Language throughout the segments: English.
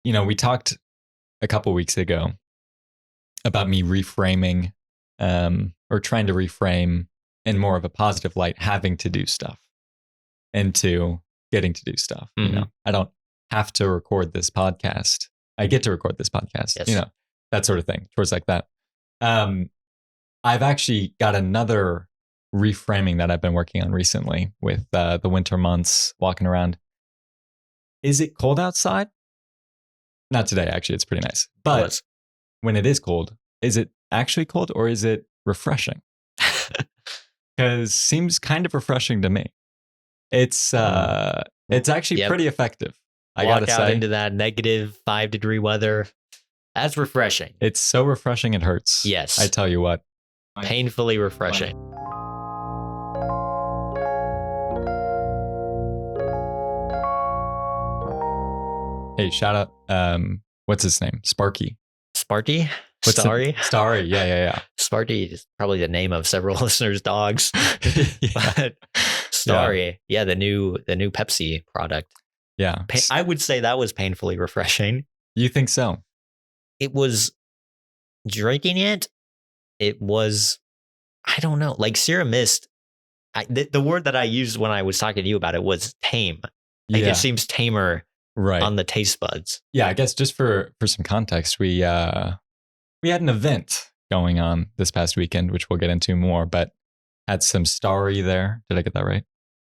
we talked a couple weeks ago about me reframing or trying to reframe in more of a positive light, having to do stuff into getting to do stuff. Mm-hmm. I don't have to record this podcast. I get to record this podcast, Yes. that sort of thing, chores like that. I've actually got another reframing that I've been working on recently with the winter months, walking around. Is it cold outside? Not today, actually. It's pretty nice. But when it is cold, is it actually cold or is it refreshing? Because seems kind of refreshing to me. It's actually pretty effective. I gotta say, walk out into that -5-degree weather. That's refreshing. It's so refreshing it hurts. Yes. I tell you what. Painfully refreshing. Hey, shout out. What's his name? Sparky. Sparky? Starry? Starry. Yeah. Sparky is probably the name of several listeners' dogs. But Starry, the new Pepsi product. Yeah. I would say that was painfully refreshing. You think so? It was drinking it. It was, I don't know, like Sierra Mist. The word that I used when I was talking to you about it was tame. Like it seems tamer on the taste buds. Yeah, I guess just for some context, we had an event going on this past weekend, which we'll get into more, but had some Starry there. Did I get that right?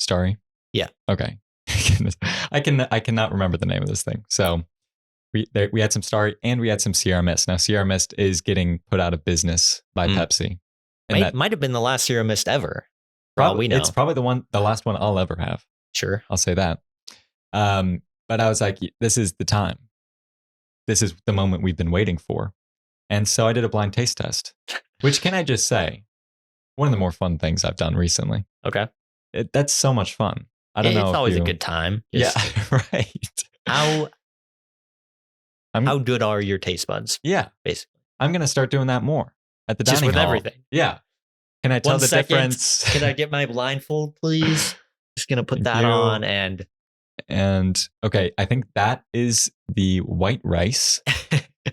Starry? Yeah. Okay. I cannot remember the name of this thing. So we had some Starry and we had some Sierra Mist. Now Sierra Mist is getting put out of business by Pepsi. And might have been the last Sierra Mist ever. Probably, we know. It's probably the last one I'll ever have. Sure. I'll say that. But I was like, this is the time. This is the moment we've been waiting for. And so I did a blind taste test, which can I just say, one of the more fun things I've done recently. Okay. That's so much fun. I don't know. It's always a good time. Right. How good are your taste buds? Yeah. Basically. I'm going to start doing that more at the dining hall. Just with everything. Yeah. Can I tell the difference? Can I get my blindfold, please? Just going to put that on and okay, I think that is the white rice.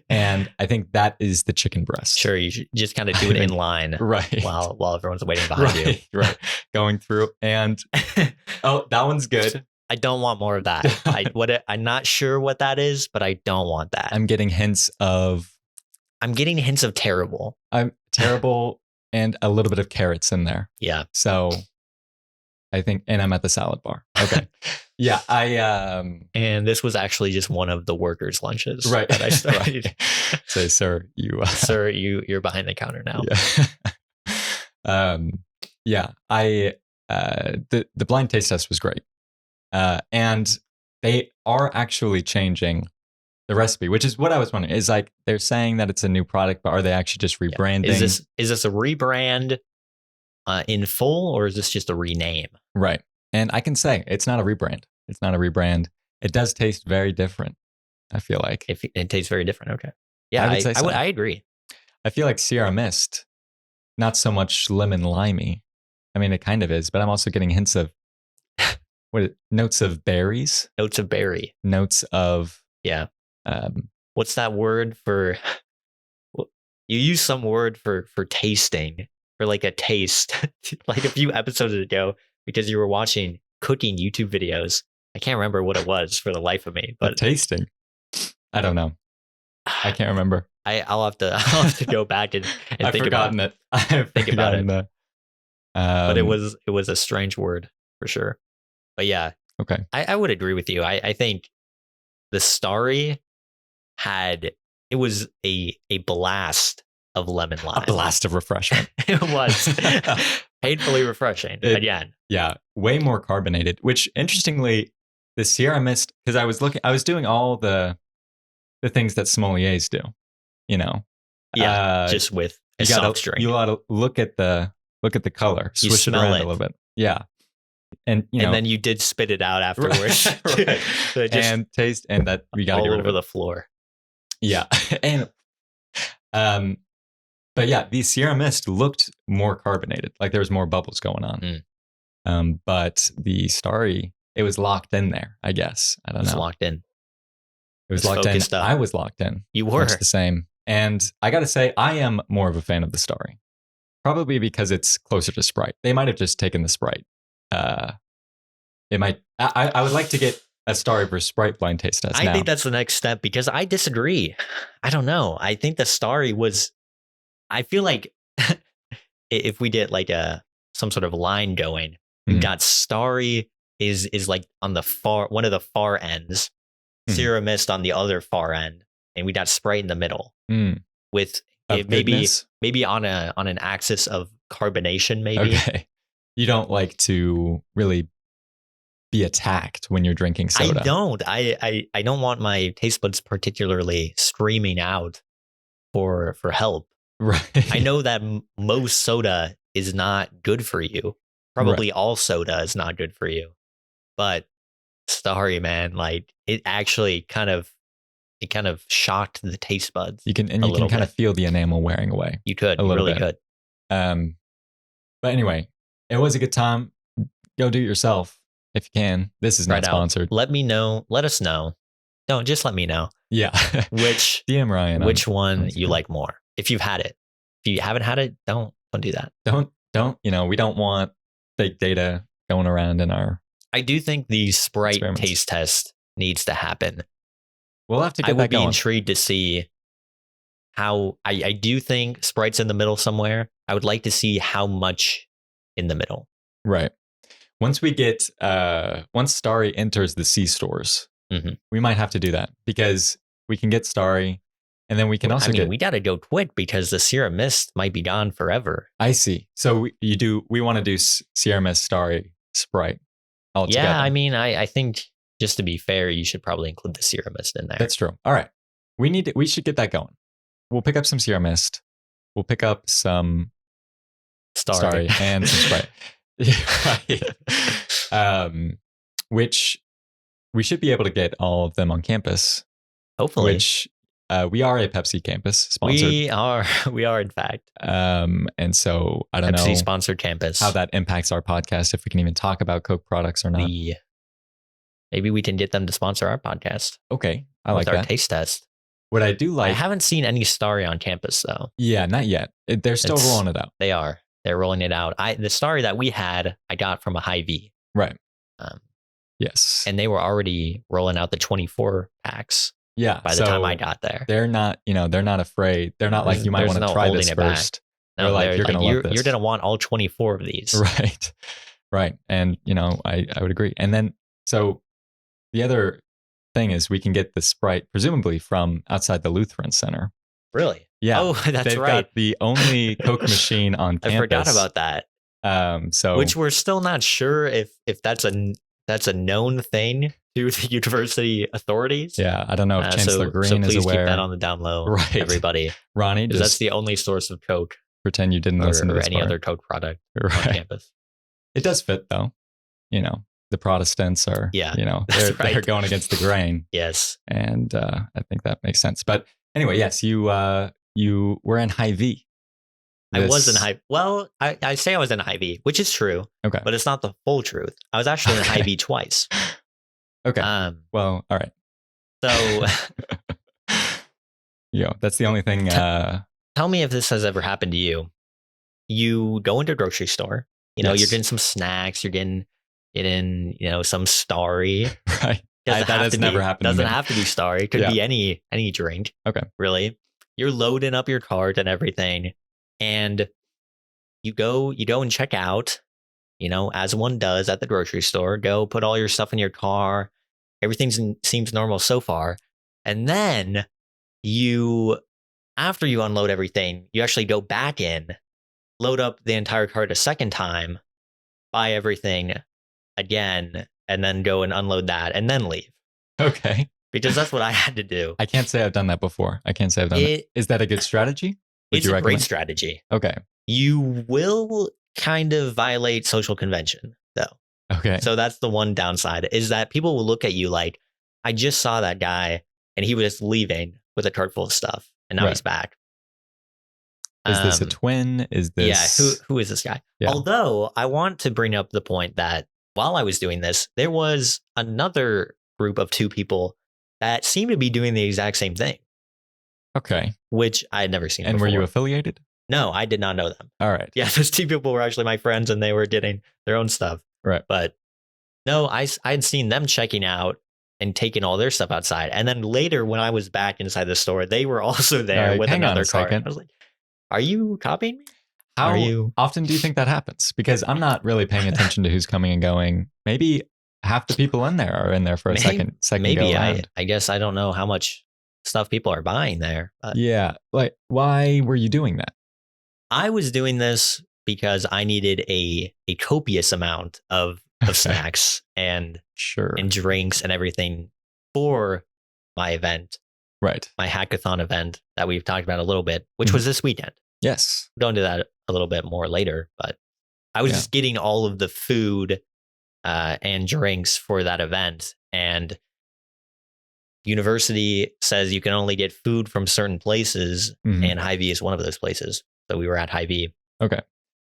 And I think that is the chicken breast. Sure, you should just kind of do it in line, right? While everyone's waiting behind you, right? Going through, and that one's good. I don't want more of that. I'm not sure what that is, but I don't want that. I'm getting hints of terrible. I'm terrible, and a little bit of carrots in there. Yeah. So I think, and I'm at the salad bar. Okay. Yeah, and this was actually just one of the workers' lunches, right? That I started. Right. Say, sir, you're behind the counter now. Yeah. The blind taste test was great, and they are actually changing the recipe, which is what I was wondering. Is like they're saying that it's a new product, but are they actually just rebranding? Yeah. Is this a rebrand in full, or is this just a rename? Right. And I can say it's not a rebrand. It's not a rebrand. It does taste very different. I feel like it tastes very different. Okay. Yeah, I agree. I feel like Sierra Mist, not so much lemon limey. I mean, it kind of is, but I'm also getting hints of notes of berries. Notes of berry. Notes of what's that word for? You use some word for tasting, for like a taste, like a few episodes ago, because you were watching cooking YouTube videos. I can't remember what it was for the life of me, but tasting. I don't know. I can't remember. I'll have to go back and I've think about it. I've think about it. But it was a strange word for sure. But yeah, okay. I would agree with you. I think the Starry it was a blast of lemon lime. A blast of refreshment. It was painfully refreshing. Again. Yeah, way more carbonated, which interestingly, the Sierra Mist, because I was doing all the things that sommeliers do, Yeah, just with a soft drink. You ought to look at the color, swish it around a little bit. Yeah. And then you did spit it out afterwards. Right. So and taste, and that we got to get rid of over the floor. Yeah. And but yeah, the Sierra Mist looked more carbonated, like there was more bubbles going on. But the Starry, it was locked in there, I guess. I don't know. It was locked in. It was Just locked in. focused up. I was locked in. You were. Much the same. And I got to say, I am more of a fan of the Starry. Probably because it's closer to Sprite. They might have just taken the Sprite. It might. I would like to get a Starry versus Sprite blind taste test. I think that's the next step because I disagree. I don't know. I think the Starry was. I feel like if we did like some sort of line going, we've got Starry is like on the one of the far ends, Sierra Mist on the other far end, and we got Sprite in the middle with maybe on an axis of carbonation. Maybe. Okay. You don't like to really be attacked when you're drinking soda. I don't. I don't want my taste buds particularly screaming out for help. Right. I know that most soda is not good for you. Probably all soda is not good for you. But Starry, man, like it actually kind of shocked the taste buds. You can kind of feel the enamel wearing away. You could. You really could. But anyway, it was a good time. Go do it yourself if you can. This is not sponsored. Let me know. Let us know. Don't just let me know. Yeah. Which DM Ryan. Which one you like more? If you've had it. If you haven't had it, don't do that. Don't. We don't want fake data going around in our. I do think the Sprite taste test needs to happen. We'll have to get I that would be intrigued to see how. I do think Sprite's in the middle somewhere. I would like to see how much in the middle. Right. Once we get once Starry enters the C stores, we might have to do that because we can get Starry, and then we can also we got to go quick because the Sierra Mist might be gone forever. I see. So we want to do Sierra Mist, Starry, Sprite all together. Yeah, I think just to be fair, you should probably include the Sierra Mist in there. That's true. All right. We should get that going. We'll pick up some Sierra Mist. We'll pick up some Starry and some Sprite. Right. Which we should be able to get all of them on campus. Hopefully. Which we are a Pepsi campus sponsored. We are in fact. And so I don't know Pepsi sponsored campus. How that impacts our podcast, if we can even talk about Coke products or not. Maybe we can get them to sponsor our podcast. Okay. I like that. Our taste test. What I do like. I haven't seen any Starry on campus though. Yeah, not yet. They're still rolling it out. They are. They're rolling it out. The Starry that we had, I got from a Hy-Vee. Right. Yes. And they were already rolling out the 24 packs. Yeah. By the time I got there. They're not afraid. They're not like, you might want to try this first. No, they're like, you're going to love this. You're going to want all 24 of these. Right. Right. And, I would agree. And then, so the other thing is we can get the Sprite, presumably from outside the Lutheran Center. Really? Yeah. Oh, that's They've right. got the only Coke machine on campus. I forgot about that. Which we're still not sure if that's a known thing to the university authorities. Yeah, I don't know if Chancellor Green is aware. So please keep that on the down low, right. Everybody. Ronnie, because that's the only source of Coke. Pretend you didn't listen to this or any other Coke product on campus. It does fit though. The Protestants are, they're going against the grain. Yes. And I think that makes sense. But anyway, yes, you were in Hy-Vee. I was in Hy-Vee. Well, I say I was in Hy-Vee, which is true. Okay. But it's not the full truth. I was actually in Hy-Vee twice. Okay. Well, all right. So, that's the only thing. Tell me if this has ever happened to you. You go into a grocery store. You're getting some snacks. You're getting some Starry. Right. That has never happened. Doesn't have to be Starry. It could be any drink. Okay. Really, you're loading up your cart and everything, and you go and check out. As one does at the grocery store. Go put all your stuff in your car. Everything seems normal so far, and then after you unload everything, you actually go back in, load up the entire cart a second time, buy everything again, and then go and unload that and then leave. Okay. Because that's what I had to do. I can't say I've done that before. That. Is that a good strategy? It's a great strategy. Okay. You will kind of violate social convention, though. Okay. So that's the one downside, is that people will look at you like, I just saw that guy and he was leaving with a cart full of stuff and now he's back. Is this a twin? Is this... Yeah, who is this guy? Yeah. Although I want to bring up the point that while I was doing this, there was another group of two people that seemed to be doing the exact same thing, Okay. which I had never seen And before. were you affiliated? No, I did not know them. All right. Yeah, those two people were actually my friends and they were getting their own stuff. Right. But no, I had seen them checking out and taking all their stuff outside. And then later when I was back inside the store, they were also there with hang on another a cart. second. I was like, are you copying me? How often do you think that happens? Because I'm not really paying attention to who's coming and going. Maybe half the people in there are in there for a second maybe go around. I guess I don't know how much stuff people are buying there. But Yeah. Like, why were you doing that? I was doing this because I needed a copious amount of snacks and drinks and everything for my event. Right. My hackathon event that we've talked about a little bit, which was this weekend. Yes. We'll go into that a little bit more later, but I was just getting all of the food and drinks for that event. And university says you can only get food from certain places, and Hy-Vee is one of those places. So we were at Hy-Vee. Okay.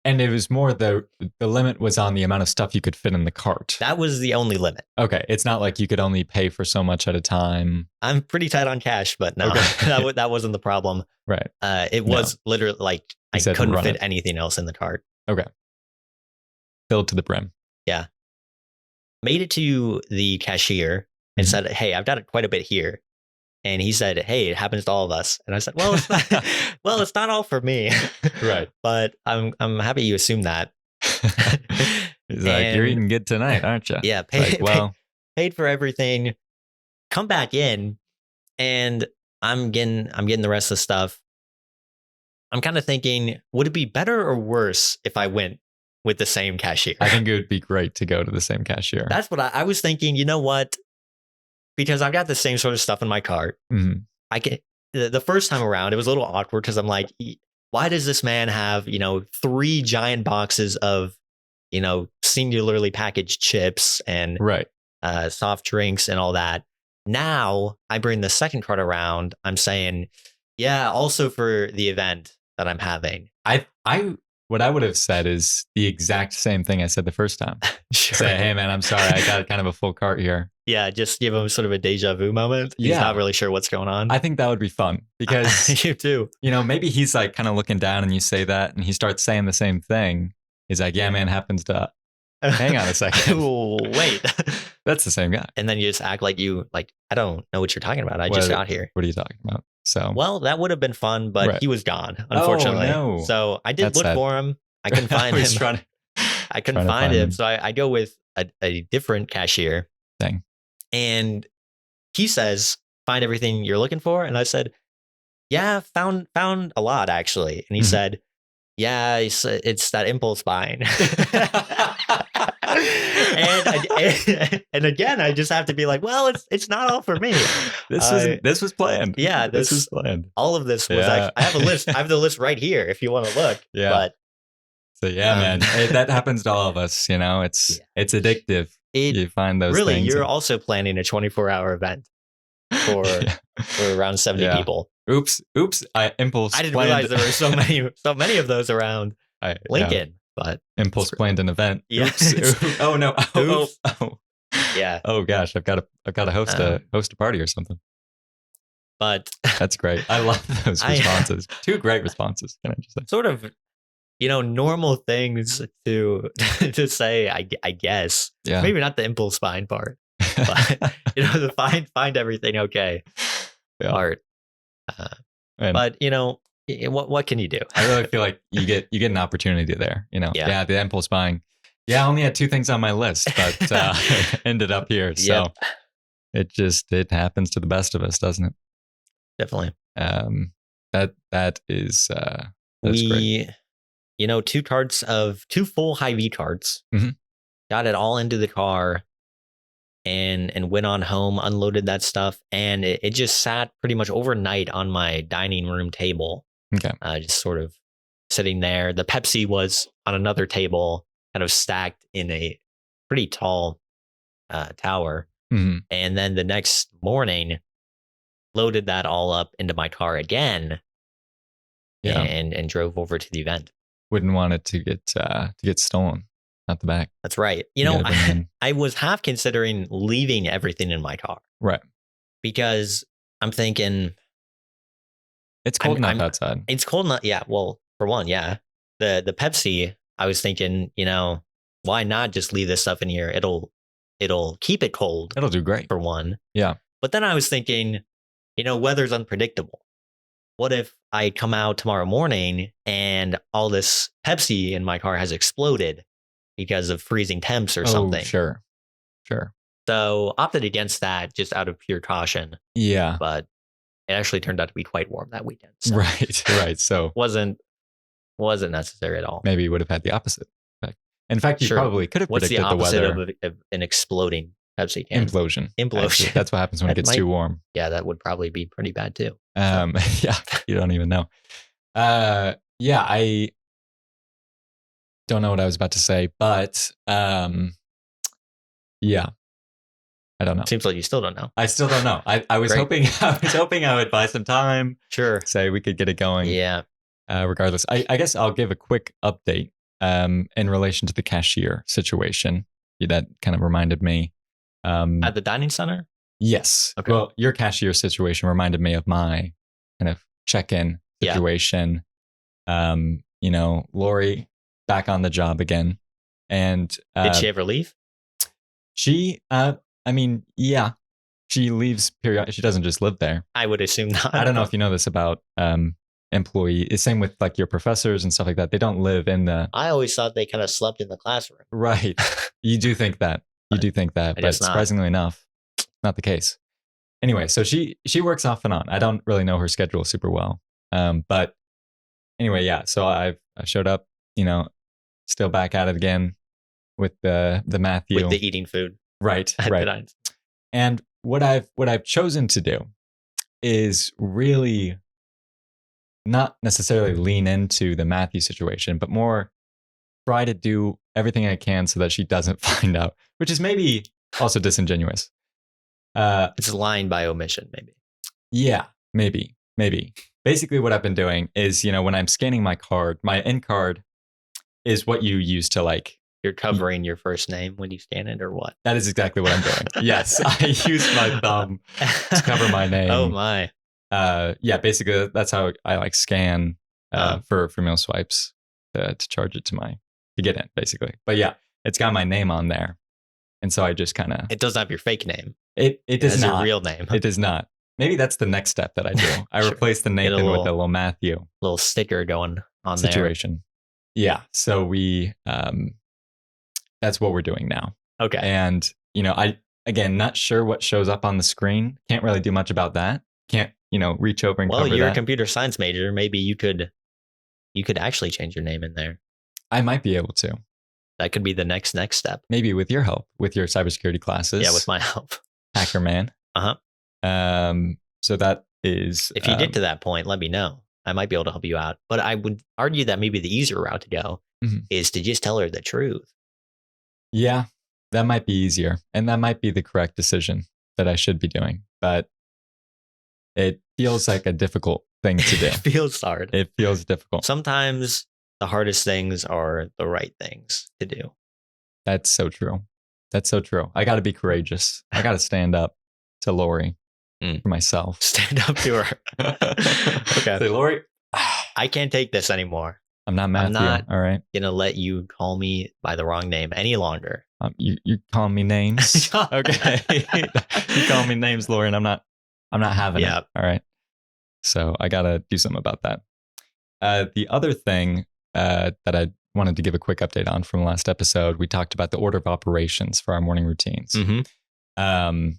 And it was more the limit was on the amount of stuff you could fit in the cart. That was the only limit. Okay. It's not like you could only pay for so much at a time. I'm pretty tight on cash, but no, that wasn't the problem. Right. It was literally like I couldn't fit anything else in the cart. Okay. Filled to the brim. Yeah. Made it to the cashier and said, hey, I've got quite a bit here. And he said, hey, it happens to all of us. And I said, well, it's not, it's not all for me. Right. But I'm happy you assume that. He's like, you're eating good tonight, aren't you? Yeah. Paid for everything. Come back in and I'm getting the rest of the stuff. I'm kind of thinking, would it be better or worse if I went with the same cashier? I think it would be great to go to the same cashier. That's what I was thinking. You know what? Because I've got the same sort of stuff in my cart. I can. The first time around, it was a little awkward because I'm like, why does this man have 3 giant boxes of singularly packaged chips and soft drinks and all that? Now I bring the second cart around. I'm saying, yeah, also for the event that I'm having. What I would have said is the exact same thing I said the first time. Sure. Say, hey man, I'm sorry, I got kind of a full cart here. Yeah, just give him sort of a deja vu moment. He's not really sure what's going on. I think that would be fun because you too. Maybe he's like kind of looking down and you say that and he starts saying the same thing. He's like, yeah, man, happens to. Hang on a second. Wait. That's the same guy. And then you just act like I don't know what you're talking about. I just got here. What are you talking about? So, well, that would have been fun, but he was gone, unfortunately. Oh, no. So I did look for him. I couldn't find him. I couldn't find him. So I go with a different cashier. Dang. And he says, find everything you're looking for. And I said, yeah, found a lot, actually. And he said, yeah, it's that impulse buying. and again, I just have to be like, well, it's not all for me. This was planned. Yeah, this was planned. All of this was actually, I have a list. I have the list right here if you want to look. Yeah. But so man, that happens to all of us. It's addictive. You find those really, things. You're also planning a 24-hour event for around 70 people. Oops. I didn't realize there were so many of those around Lincoln. But impulse planned an event. Yeah. Oops. Oh no. Oh. Yeah. Oh gosh, I've got to host a party or something. But that's great. I love those responses. 2 great responses. Can I just say? Sort of, normal things to say. I guess. Yeah. Maybe not the impulse buying part, but the find everything okay part. But what can you do? I really feel like you get an opportunity there. Yeah, the impulse buying. Yeah, I only had 2 things on my list, but ended up here. So it happens to the best of us, doesn't it? Definitely. That is that's great. 2 full Hy-Vee carts. Got it all into the car. And went on home, unloaded that stuff, and it just sat pretty much overnight on my dining room table. Okay. Just sort of sitting there. The Pepsi was on another table, kind of stacked in a pretty tall tower. And then the next morning, loaded that all up into my car again, and drove over to the event. Wouldn't want it to get stolen. Out the back. That's right. I was half considering leaving everything in my car. Right. because I'm thinking It's cold enough I'm outside. it's cold enough. Yeah, well, for one, yeah. The Pepsi, I was thinking, why not just leave this stuff in here? It'll keep it cold It'll do great. for one. Yeah. But then I was thinking, weather's unpredictable. What if I come out tomorrow morning and all this Pepsi in my car has exploded because of freezing temps or something? Sure. So opted against that just out of pure caution. Yeah. But it actually turned out to be quite warm that weekend. So Right. So wasn't necessary at all. maybe you would have had the opposite effect. In fact, you probably could have What's predicted the the opposite weather. of an exploding Pepsi can? Implosion. Implosion. Actually, that's what happens when it gets too warm. Yeah, that would probably be pretty bad too. Yeah, you don't even know. Yeah, I don't know what I was about to say, but yeah, I don't know. Seems like you still don't know. I still don't know. I was hoping I would buy some time. Sure. Say we could get it going. Yeah. Regardless, I guess I'll give a quick update in relation to the cashier situation. That kind of reminded me. At the dining center? Yes. Okay. Well, your cashier situation reminded me of my kind of check-in situation. Yeah. Lori back on the job again. And did she ever leave? She, yeah, she leaves periodically. She doesn't just live there. I would assume not. I don't know if you know this about employee. It's same with like your professors and stuff like that. They don't live in the. I always thought they kind of slept in the classroom. Right. You do think that. But surprisingly enough, not the case. Anyway, so she works off and on. I don't really know her schedule super well. But anyway, yeah. So I showed up, still back at it again with the Matthew. With the eating food. Right. And what I've chosen to do is really not necessarily lean into the Matthew situation, but more try to do everything I can so that she doesn't find out, which is maybe also disingenuous. It's lying by omission, maybe. Yeah, maybe. Basically, what I've been doing is, when I'm scanning my card, my in card is what you use to like. You're covering your first name when you scan it, or what? That is exactly what I'm doing. Yes, I use my thumb to cover my name. Oh my. Yeah, basically that's how I like scan for meal swipes to charge it to get in, basically. But yeah, it's got my name on there, and so I just kind of. It doesn't have your fake name. It does not. Your real name. It does not. Maybe that's the next step that I do. I replace the Nathan with the little Matthew. Little sticker going on situation. There. Yeah. So we, that's what we're doing now. Okay. And, I, again, not sure what shows up on the screen. Can't really do much about that. Can't, reach over and cover that. Well, you're a computer science major. Maybe you could actually change your name in there. I might be able to. That could be the next step. Maybe with your help, with your cybersecurity classes. Yeah, with my help. Hacker man. Uh-huh. So that is. If you get to that point, let me know. I might be able to help you out. But I would argue that maybe the easier route to go is to just tell her the truth. Yeah, that might be easier. And that might be the correct decision that I should be doing. But it feels like a difficult thing to do. It feels hard. It feels difficult. Sometimes the hardest things are the right things to do. That's so true. I got to be courageous. I got to stand up to Lori for myself. Stand up to her. Okay. Say, Lori, I can't take this anymore. I'm not Matthew. All right. Gonna let you call me by the wrong name any longer. You call me names. Okay. You call me names, Lori, and I'm not having it. All right. So I got to do something about that. The other thing that I wanted to give a quick update on from last episode, we talked about the order of operations for our morning routines. Mm-hmm.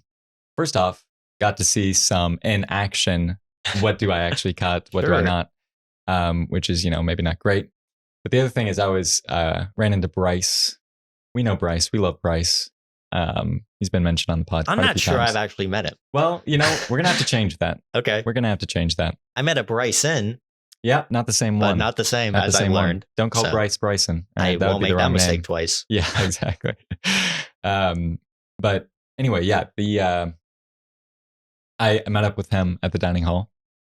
First off, got to see some in action. What do I actually cut? What do I not? Which is, maybe not great. But the other thing is I was ran into Bryce. We know Bryce. We love Bryce. He's been mentioned on the pod. I'm not sure I've actually met him. Well, we're going to have to change that. Okay. We're going to have to change that. I met a Bryson. Yeah, not the same but one. Not the same as I learned. Don't call Bryce Bryson. I won't make that mistake twice. Yeah, exactly. But anyway, yeah, I met up with him at the dining hall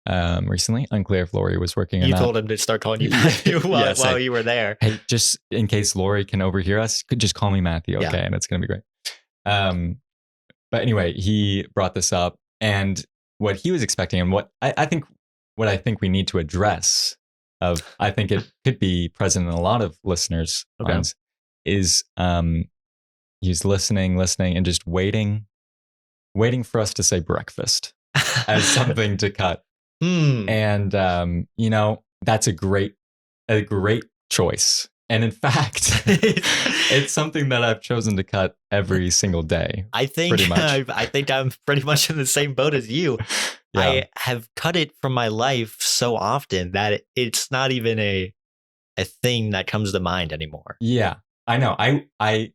recently. Unclear if Lori was working or not. You told him to start calling you Matthew while you were there. Hey, just in case Lori can overhear us, could just call me Matthew, okay? Yeah. And it's going to be great. But anyway, he brought this up And what he was expecting, and what I think we need to address, I think it could be present in a lot of listeners' minds, is he's listening, and just waiting for us to say breakfast as something to cut. And that's a great choice. And in fact, it's something that I've chosen to cut every single day. I think I think I'm pretty much in the same boat as you. Yeah. I have cut it from my life so often that it's not even a thing that comes to mind anymore. Yeah, I know.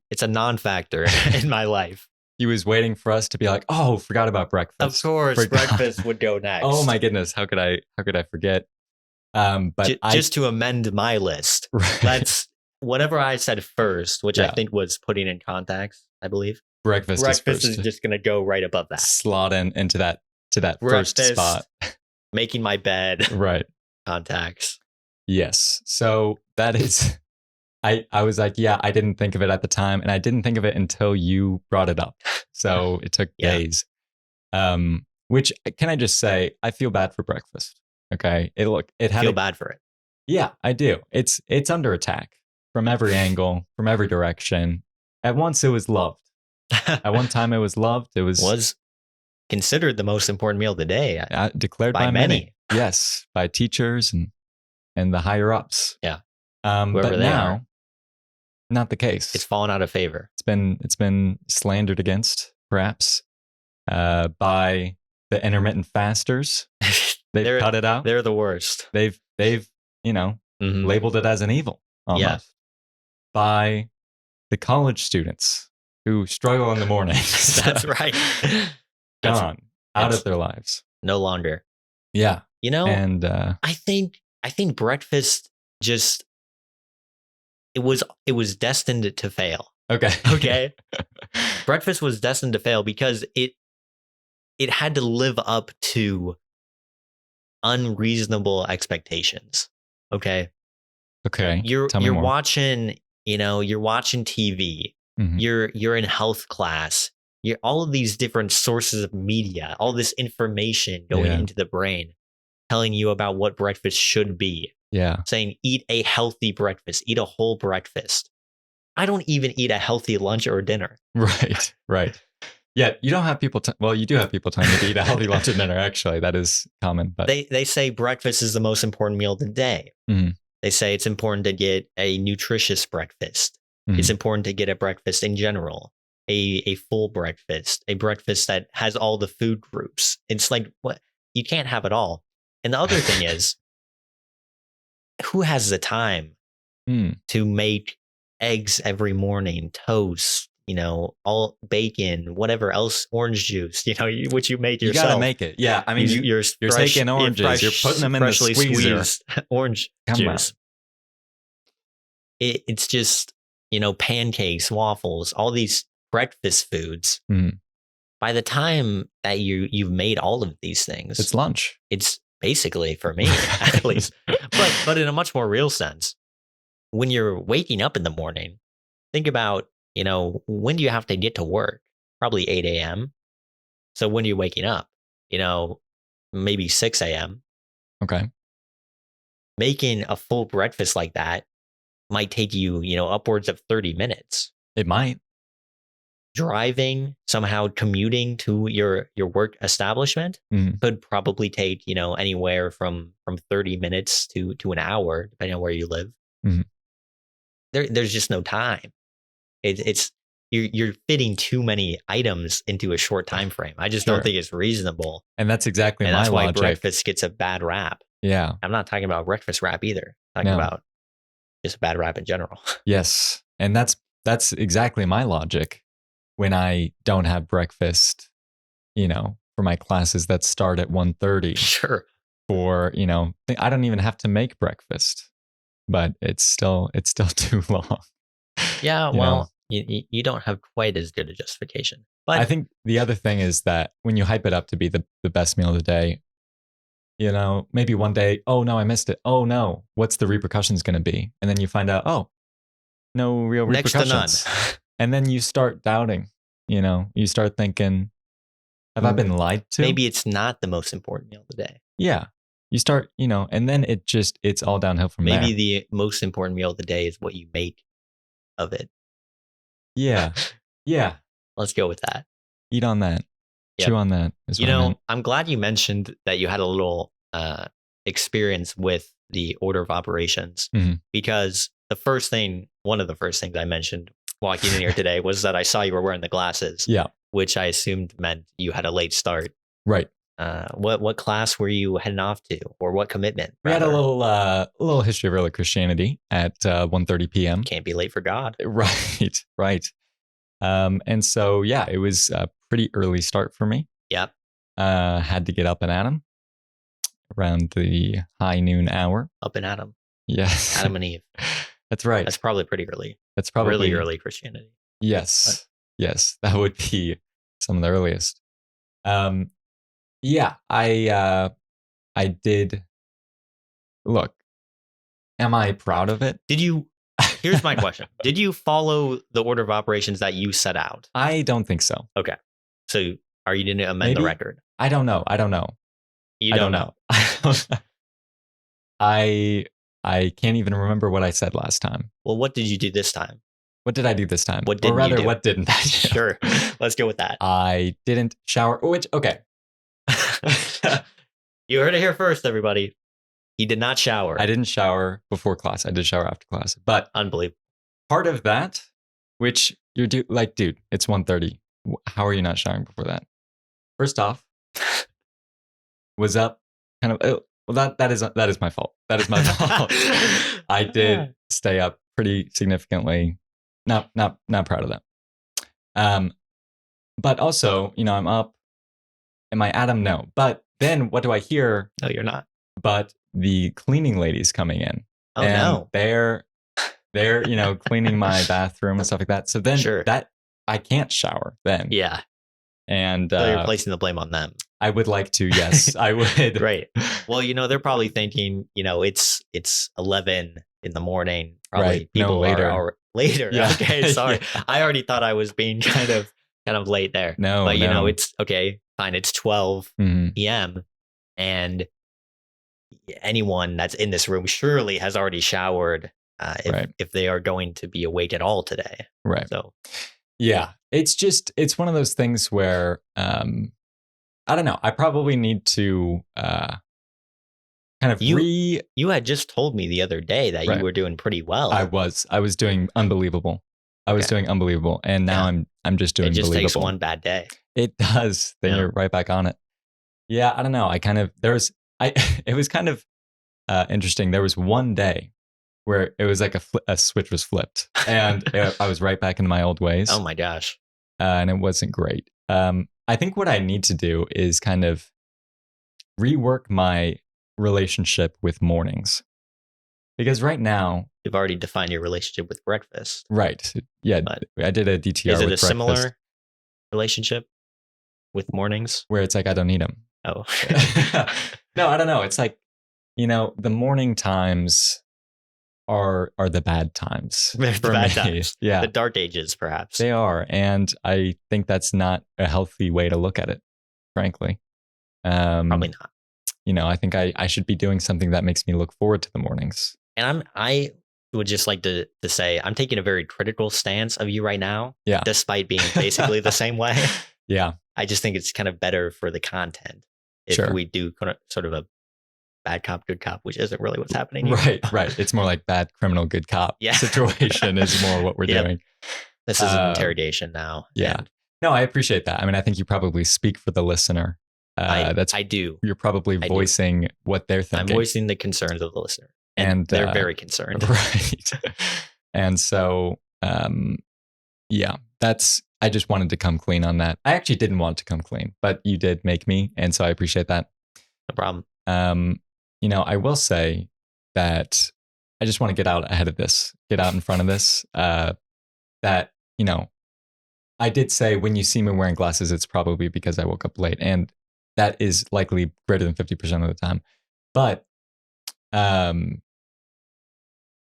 It's a non-factor in my life. He was waiting for us to be like, oh, forgot about breakfast. Of course, breakfast would go next. Oh my goodness, how could I forget? But just to amend my list, right. That's whatever I said first, which I think was putting in context, I believe. Breakfast is just going to go right above that. Slot into that breakfast, first spot. Making my bed. Right. Contacts. Yes. So that is, I was like, yeah, I didn't think of it at the time, and I didn't think of it until you brought it up. So it took days. Which, can I just say, I feel bad for breakfast. Okay. Feel bad for it. Yeah, I do. It's under attack from every angle, from every direction. At once it was loved. At one time it was loved. It was considered the most important meal of the day. Declared by many. Yes, by teachers and the higher ups. Yeah. But now, not the case. It's fallen out of favor. It's been slandered against, perhaps, by the intermittent fasters. They've cut it out. They're the worst. They've labeled it as an evil almost. Yeah. By the college students who struggle in the mornings. That's right. Gone out of their lives. No longer. Yeah. And I think breakfast just it was destined to fail. Okay. Breakfast was destined to fail because it had to live up to unreasonable expectations. Okay. You're watching, you're watching TV. Mm-hmm. You're in health class. You're all of these different sources of media, all this information going into the brain, telling you about what breakfast should be. Yeah. Saying, eat a healthy breakfast, eat a whole breakfast. I don't even eat a healthy lunch or dinner. Right. Yeah, you don't have people. Well, you do have people telling you to eat a healthy lunch and dinner. Actually, that is common. But they say breakfast is the most important meal of the day. Mm-hmm. They say it's important to get a nutritious breakfast. Mm-hmm. It's important to get a breakfast in general, a full breakfast, a breakfast that has all the food groups. It's like, what? You can't have it all. And the other thing is, who has the time to make eggs every morning, toast, all bacon, whatever else, orange juice, which you make yourself. You gotta make it. Yeah. I mean, you're taking oranges, you're putting them in the squeezer. Orange juice. It's just, pancakes, waffles, all these breakfast foods. Mm. By the time that you've made all of these things, it's lunch. It's basically, for me, at least, but in a much more real sense, when you're waking up in the morning, think about, when do you have to get to work? Probably 8 a.m. So when are you waking up? Maybe 6 a.m. Okay. Making a full breakfast like that might take you, upwards of 30 minutes. It might. Driving, somehow commuting to your work establishment could probably take, anywhere from 30 minutes to an hour, depending on where you live. Mm-hmm. There's just no time. It's you're fitting too many items into a short time frame. I just don't think it's reasonable. And that's exactly my logic. That's why breakfast gets a bad rap. Yeah. I'm not talking about breakfast rap either. I'm talking about just a bad rap in general. Yes. And that's exactly my logic when I don't have breakfast, for my classes that start at 1:30. Sure. For, I don't even have to make breakfast, but it's still too long. Yeah, well, you don't have quite as good a justification. But I think the other thing is that when you hype it up to be the best meal of the day, maybe one day, oh no, I missed it. Oh no, what's the repercussions going to be? And then you find out, oh, no real repercussions. Next to none. And then you start doubting, you start thinking, Have I been lied to? Maybe it's not the most important meal of the day. Yeah. You start, and then it's all downhill from there. Maybe the most important meal of the day is what you make of it. Yeah. Yeah. Let's go with that. Eat on that. Yep. Chew on that. I'm glad you mentioned that you had a little experience with the order of operations, because one of the first things I mentioned walking in here today was that I saw you were wearing the glasses. Yeah. Which I assumed meant you had a late start. Right. What class were you heading off to, or what commitment? We had a little history of early Christianity at 1:30 p.m. Can't be late for God. Right. Right. And so, yeah, it was a pretty early start for me. Yep. Had to get up and at 'em around the high noon hour. Up and Adam. Yes. Adam and Eve. That's right. That's probably pretty early. That's probably really early Christianity. Yes. Yes. That would be some of the earliest. Yeah, I did. Look, am I proud of it? Here's my question. Did you follow the order of operations that you set out? I don't think so. Okay. So you didn't amend the record? I don't know. You don't know. I can't even remember what I said last time. Well, what did you do this time? What did I do this time? What didn't you do? What didn't I do? Sure. Let's go with that. I didn't shower. Okay. You heard it here first, everybody. He did not shower. I didn't shower before class. I did shower after class. But unbelievable. Part of that, which you're dude, it's 1:30. How are you not showering before that? First off, was up kind of that is my fault. That is my fault. I did stay up pretty significantly. Not proud of that. But also, I'm up. Am I Adam? No. But then what do I hear? No, you're not. But the cleaning lady's coming in. Oh, no. They're cleaning my bathroom and stuff like that. So then that I can't shower then. Yeah. And so you're placing the blame on them. I would like to, yes, I would. Right. Well, they're probably thinking, it's 11 in the morning. Probably right. People later. Are later. Yeah. Okay. Sorry. Yeah. I already thought I was being kind of late there. No. But it's okay. Fine. It's 12 p.m. And anyone that's in this room surely has already showered if they are going to be awake at all today. Right. So, yeah, it's one of those things where I don't know. I probably need to kind of you had just told me the other day that you were doing pretty well. I was doing unbelievable. I was doing unbelievable, and now I'm just doing. It just takes one bad day. It does. Then you're right back on it. Yeah, I don't know. It was kind of interesting. There was one day where it was like a switch was flipped, and I was right back into my old ways. Oh my gosh! And it wasn't great. I think what I need to do is kind of rework my relationship with mornings, because right now you've already defined your relationship with breakfast. Right. Yeah. But I did a DTR. Is it with a breakfast. Similar relationship with mornings where it's like I don't need them? Oh. No, I don't know. It's like, the morning times are the bad times. The bad times. Yeah. The dark ages, perhaps. They are. And I think that's not a healthy way to look at it, frankly. Probably not. I think I should be doing something that makes me look forward to the mornings. And I would just like to say I'm taking a very critical stance of you right now. Yeah. Despite being basically the same way. Yeah. I just think it's kind of better for the content if we do kind of sort of a bad cop, good cop, which isn't really what's happening here. Right. It's more like bad criminal, good cop situation is more what we're doing. This is an interrogation now. Yeah. No, I appreciate that. I mean, I think you probably speak for the listener. I do. You're probably voicing what they're thinking. I'm voicing the concerns of the listener. And they're very concerned. Right. And so, I just wanted to come clean on that. I actually didn't want to come clean, but you did make me. And so I appreciate that. No problem. I will say that I just want to get out ahead of this, get out in front of this, that, I did say when you see me wearing glasses, it's probably because I woke up late. And that is likely greater than 50% of the time. But I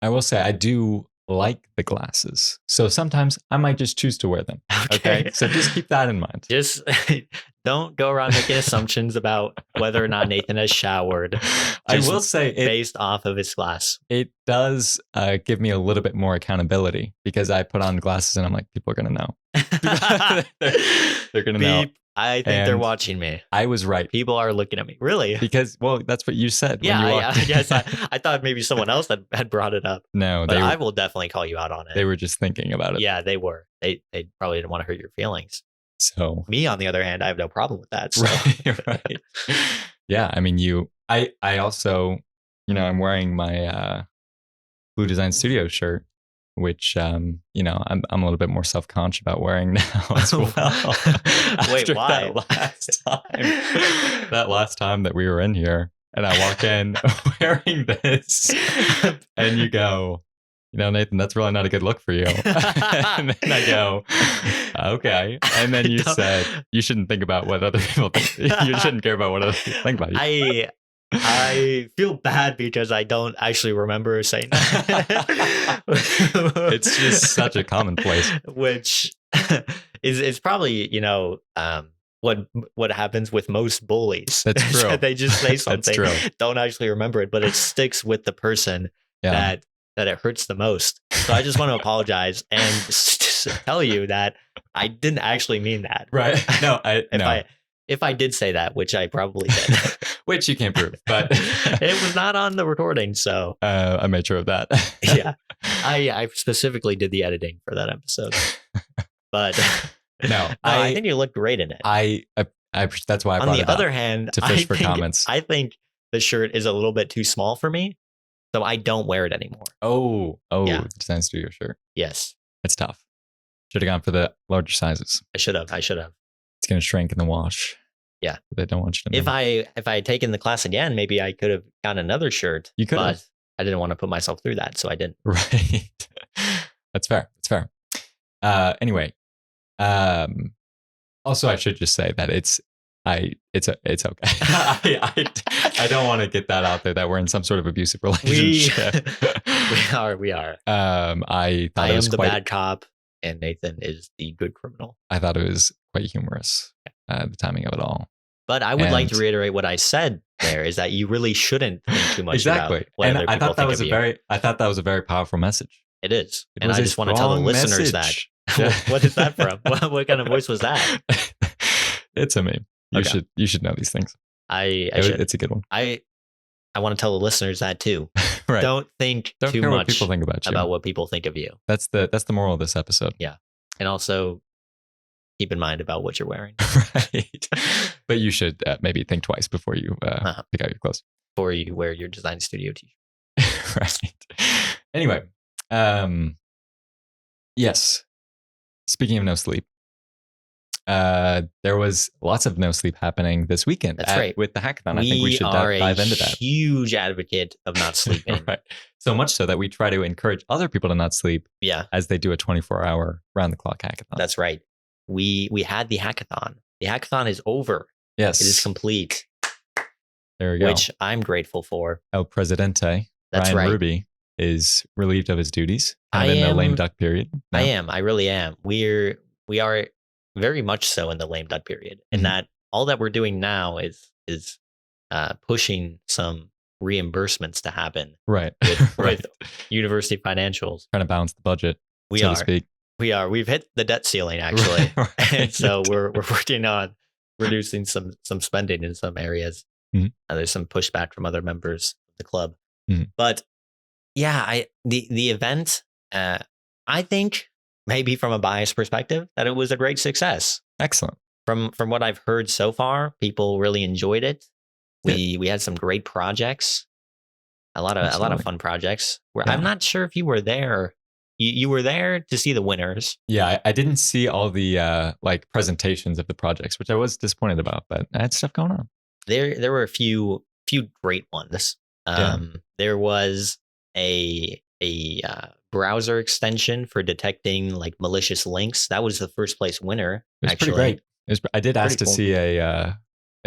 will say I do like the glasses. So sometimes I might just choose to wear them. Okay. So just keep that in mind. Just don't go around making assumptions about whether or not Nathan has showered. I will say based off of his glass. It does give me a little bit more accountability because I put on glasses and I'm like, people are going to know. they're going to know. I think they're watching me. I was right. People are looking at me. Really? Because, well, that's what you said. Yeah, when you walked in. yes. I thought maybe someone else had brought it up. No, but I will definitely call you out on it. They were just thinking about it. Yeah, they were. They probably didn't want to hurt your feelings. So me, on the other hand, I have no problem with that. So. Right. Yeah, I mean, I also, I'm wearing my Blue Design Studio shirt, which I'm a little bit more self-conscious about wearing now as well. Wait, why? That last time that we were in here, and I walk in wearing this, and you go, Nathan, that's really not a good look for you. And then I go, okay. And then you said, you shouldn't think about what other people think. You shouldn't care about what other people think about you. I feel bad because I don't actually remember saying that. It's just such a commonplace. Which is probably, what happens with most bullies. That's true. They just say something, That's true. Don't actually remember it, but it sticks with the person that it hurts the most. So I just want to apologize and tell you that I didn't actually mean that. Right. No, if I did say that, which I probably did. Which you can't prove, but it was not on the recording. So I made sure of that. Yeah. I specifically did the editing for that episode. But no, I think you looked great in it. I that's why I brought it up. On the other hand, to fish for comments. I think the shirt is a little bit too small for me. So I don't wear it anymore. Oh, yeah. Design Studio shirt. Yes. It's tough. Should have gone for the larger sizes. I should have. It's going to shrink in the wash. Yeah. They don't want you to know. If I had taken the class again, maybe I could have gotten another shirt. You could have. But I didn't want to put myself through that, so I didn't. Right. That's fair. Anyway. Also, I should just say that it's okay. I don't want to get that out there that we're in some sort of abusive relationship. We are. I am the bad cop, and Nathan is the good criminal. I thought it was quite humorous, the timing of it all. But I would like to reiterate what I said there is that you really shouldn't think too much about what other people think of you. I thought that was a very powerful message. It is. And I just want to tell the listeners that. What is that from? What kind of voice was that? It's a meme. You should know these things. It's a good one. I want to tell the listeners that too. Right. Don't think too much what people think about you. About what people think of you. That's the moral of this episode. Yeah. And also keep in mind about what you're wearing. Right. But you should maybe think twice before you pick out your clothes. Before you wear your Design Studio t-shirt. Right. Anyway. Yes. Speaking of no sleep. There was lots of no sleep happening this weekend. That's right. With the hackathon. I think we should dive into that. Huge advocate of not sleeping. Right. So much so that we try to encourage other people to not sleep. Yeah. As they do a 24-hour round-the-clock hackathon. That's right. We had the hackathon. The hackathon is over. Yes. It is complete. There we go. Which I'm grateful for. El Presidente, That's Ryan right. Ruby, is relieved of his duties. In the lame duck period. No? I am. I really am. We are very much so in the lame duck period. And that all that we're doing now is pushing some reimbursements to happen. Right. With university financials. Trying to balance the budget, to speak. We are. We've hit the debt ceiling, actually. Right. And so we're working on reducing some spending in some areas. Mm-hmm. There's some pushback from other members of the club. Mm-hmm. But yeah, the event, I think maybe from a biased perspective that it was a great success. Excellent. From what I've heard so far, people really enjoyed it. We had some great projects. A lot of fun projects. I'm not sure if you were there. You were there to see the winners. Yeah, I didn't see all the presentations of the projects, which I was disappointed about, but I had stuff going on. There were a few great ones. There was a browser extension for detecting like malicious links. That was the first place winner. It was pretty great. I did ask to see a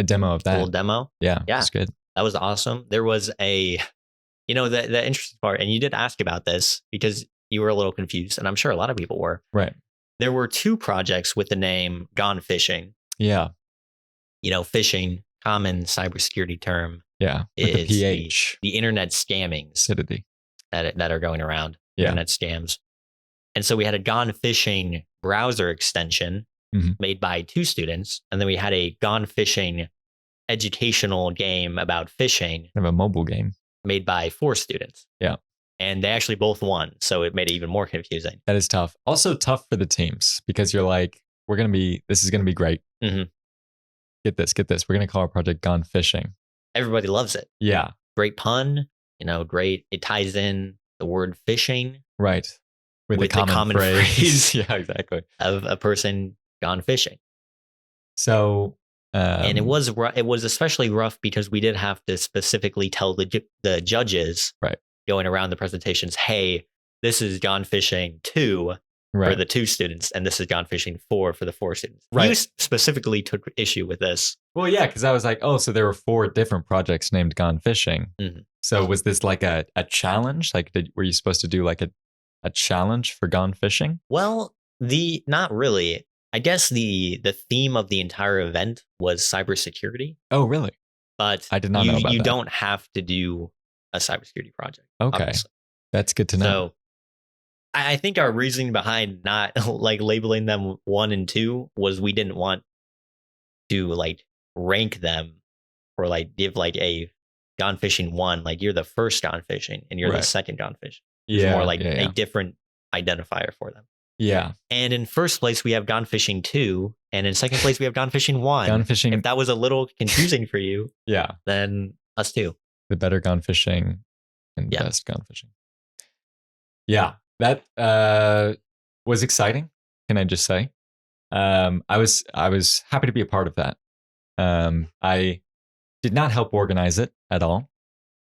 demo of that. Full demo. Yeah, it's good. That was awesome. There was the interesting part, and you did ask about this because you were a little confused, and I'm sure a lot of people were. Right. There were 2 projects with the name Gone Fishing. Yeah. Phishing, common cybersecurity term, Yeah. With the is PH. the internet scammings Acidity. that are going around. Yeah. Internet scams. And so we had a Gone Fishing browser extension made by 2 students, and then we had a Gone Fishing educational game about fishing. Kind of a mobile game. Made by 4 students. Yeah. And they actually both won, so it made it even more confusing. That is tough. Also tough for the teams because you're like, this is going to be great. Mm-hmm. Get this. We're going to call our project Gone Fishing. Everybody loves it. Yeah. Great pun, great. It ties in the word fishing. Right. With a common phrase. Yeah, exactly. Of a person gone fishing. So, and it was especially rough because we did have to specifically tell the judges, right, going around the presentations, hey, this is Gone Fishing 2 for the 2 students, and this is Gone Fishing 4 for the 4 students. Right. You specifically took issue with this. Well, yeah, because I was like, oh, so there were 4 different projects named Gone Fishing. Mm-hmm. So was this like a challenge? Like, were you supposed to do like a challenge for Gone Fishing? Well, not really. I guess the theme of the entire event was cybersecurity. Oh, really? But I did not know about that. You don't have to do a cybersecurity project. Okay. Obviously. That's good to know. So I think our reasoning behind not like labeling them 1 and 2 was we didn't want to like rank them or like give like a Gone Fishing 1, like you're the first Gone Fishing and you're the second Gone Fishing. It's more like a different identifier for them. Yeah. And in first place, we have Gone Fishing 2. And in second place, we have Gone Fishing 1. Gone Fishing. If that was a little confusing for you, yeah, then us too. The better Gone Fishing and best Gone Fishing. Yeah, that was exciting. Can I just say? I was happy to be a part of that. I did not help organize it at all.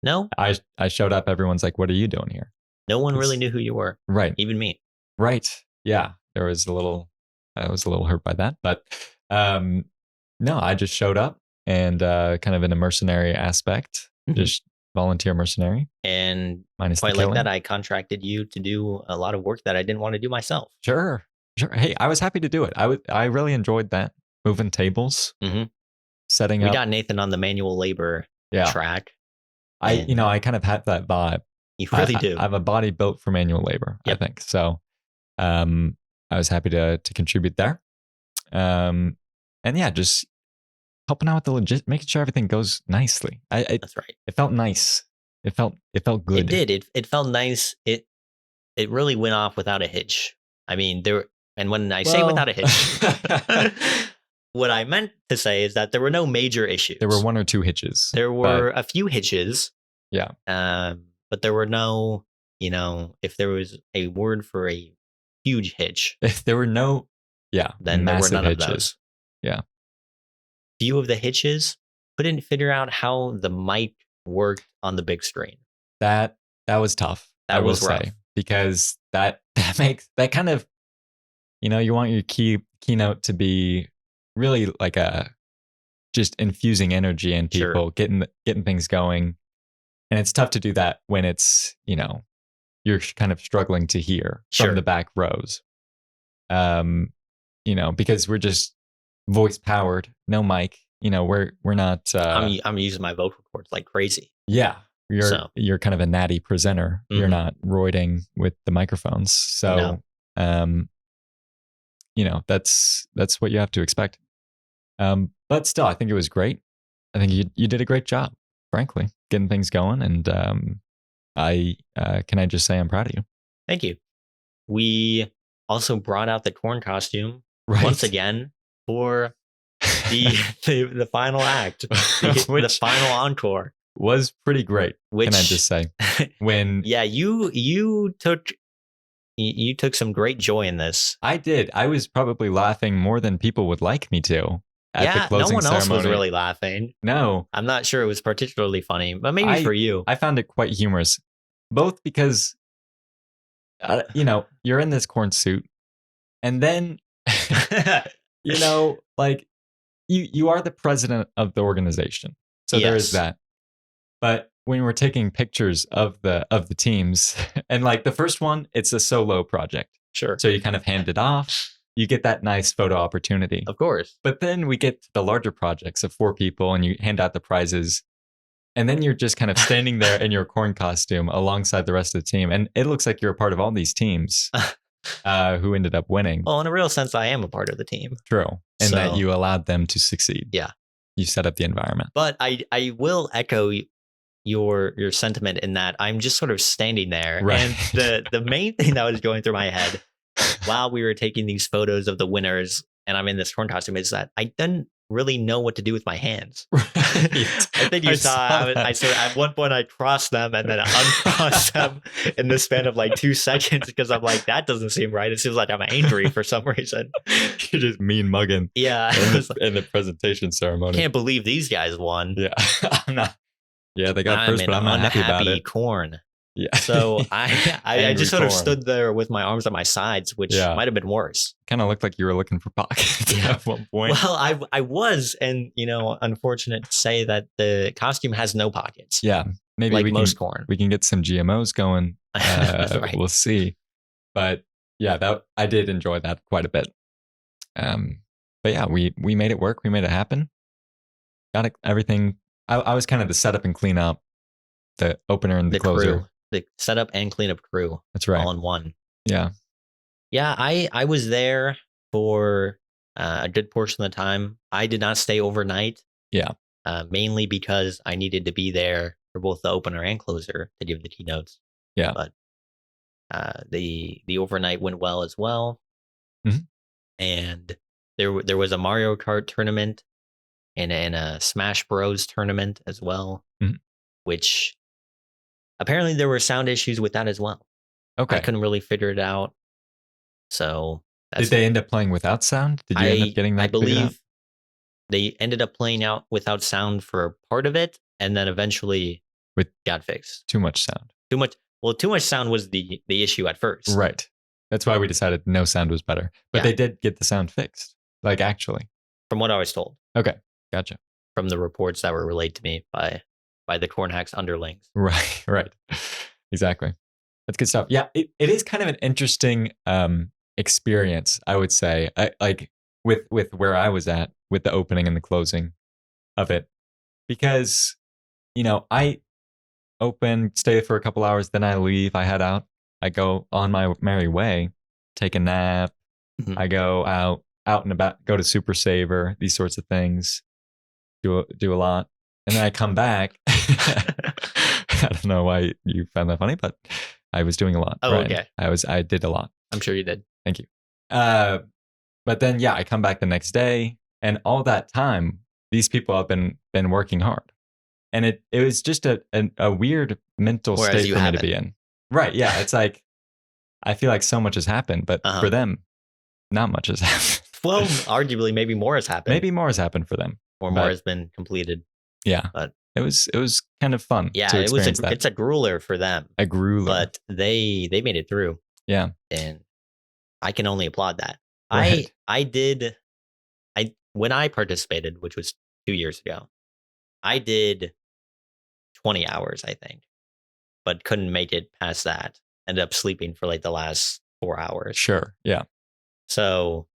No, I showed up. Everyone's like, "What are you doing here?" No one really knew who you were. Right. Even me. Right. Yeah. I was a little hurt by that, but no, I just showed up and kind of in a mercenary aspect, just volunteer mercenary. And minus quite like that, I contracted you to do a lot of work that I didn't want to do myself. Sure. Hey, I was happy to do it. I really enjoyed that. Moving tables, setting up. We got Nathan on the manual labor track. I kind of had that vibe. You really do. I have a body built for manual labor, I think. So I was happy to contribute there. And yeah, just helping out with the making sure everything goes nicely. That's right. It felt nice. It felt good. It did. It felt nice. It really went off without a hitch. I mean, and when I say without a hitch, what I meant to say is that there were no major issues. There were 1 or 2 hitches. There were a few hitches. Yeah. But there were no, if there was a word for a huge hitch. If there were no, then there were none hitches. of those. Yeah. Few of the hitches, couldn't figure out how the mic worked on the big screen. That was tough. That was rough. Because that makes that kind of, you want your keynote to be really like just infusing energy in people, getting things going. And it's tough to do that when it's, you're kind of struggling to hear from the back rows. Because we're just voice powered, no mic. We're not. I'm using my vocal cords like crazy. Yeah, you're kind of a natty presenter. You're not roiding with the microphones. So, that's what you have to expect. But still, I think it was great. I think you did a great job, frankly, getting things going. And can I just say I'm proud of you. Thank you. We also brought out the corn costume once again for the final act, the final encore. Was pretty great. Can I just say? When you took some great joy in this. I did. I was probably laughing more than people would like me to. At the closing no one ceremony. else was really laughing. No. I'm not sure it was particularly funny, but maybe for you. I found it quite humorous. Both because, you're in this corn suit and then, like you are the president of the organization. So there is that. But when we're taking pictures of the teams, and like the first one, it's a solo project. Sure. So you kind of hand it off. You get that nice photo opportunity. Of course. But then we get to the larger projects of 4 people and you hand out the prizes. And then you're just kind of standing there in your corn costume alongside the rest of the team. And it looks like you're a part of all these teams who ended up winning. Well, in a real sense, I am a part of the team. True. And that So- you allowed them to succeed. Yeah. You set up the environment. But I will echo your sentiment in that I'm just sort of standing there. Right. And the main thing that was going through my head while we were taking these photos of the winners and I'm in this corn costume is that I didn't really know what to do with my hands. I think you saw that. I sort of, at one point I crossed them and then uncrossed them in the span of like 2 seconds because I'm like, that doesn't seem right. It seems like I'm angry for some reason. You're just mean mugging Yeah. in the presentation ceremony. Can't believe these guys won. Yeah. I'm not. Yeah, they got I'm first, an but I'm not happy about unhappy it. corn. Yeah. So I Angry just sort of corn. stood there with my arms at my sides, which Yeah. might have been worse. Kind of looked like you were looking for pockets Yeah. at one point. Well, I was, and unfortunate to say that the costume has no pockets. Yeah, maybe like we most can corn. we can get some GMOs going. Right. We'll see. But yeah, that I did enjoy that quite a bit. But yeah, we made it work. We made it happen. Got it, everything. I was kind of the setup and clean up, the opener and the closer. Crew, the setup and cleanup crew, That's right. all in one. Yeah. Yeah, I was there for a good portion of the time. I did not stay overnight. Yeah. Mainly because I needed to be there for both the opener and closer to give the keynotes. Yeah. But the overnight went well as well. Mhm. And there was a Mario Kart tournament and a Smash Bros tournament as well, Mhm. which apparently there were sound issues with that as well. Okay. I couldn't really figure it out. So Did they end up playing without sound? Did you end up getting that? I cleared out? believe they ended up playing out without sound for part of it, and then eventually got fixed. Too much sound. Too much sound was the issue at first. Right. That's why we decided no sound was better. But Yeah. they did get the sound fixed. Like actually. From what I was told. Okay. Gotcha. From the reports that were relayed to me by the Cornhack's underlings. Right. Right. Exactly. That's good stuff. Yeah. It is kind of an interesting experience, I would say. Like with where I was at with the opening and the closing of it. Because, I open, stay for a couple hours, then I leave, I head out, I go on my merry way, take a nap, Mhm. I go out and about, go to Super Saver, these sorts of things, do a lot, and then I come back. I don't know why you found that funny, but I was doing a lot. Oh, right? okay. I did a lot. I'm sure you did. Thank you. But then, yeah, I come back the next day, and all that time, these people have been working hard, and it was just a weird mental Whereas state you for me to haven't. be in. Right? Yeah, it's like I feel like so much has happened, but Uh-huh. for them, not much has happened. Well, arguably, maybe more has happened. Maybe more has happened for them. or but- more has been completed. Yeah, But- it was kind of fun. Yeah, to it was experience that. it's a grueler for them, a grueler. but they made it through. Yeah. And I can only applaud that. Right. When I participated, which was 2 years ago, I did 20 hours, I think, but couldn't make it past that. Ended up sleeping for like the last 4 hours. Sure. Yeah. So,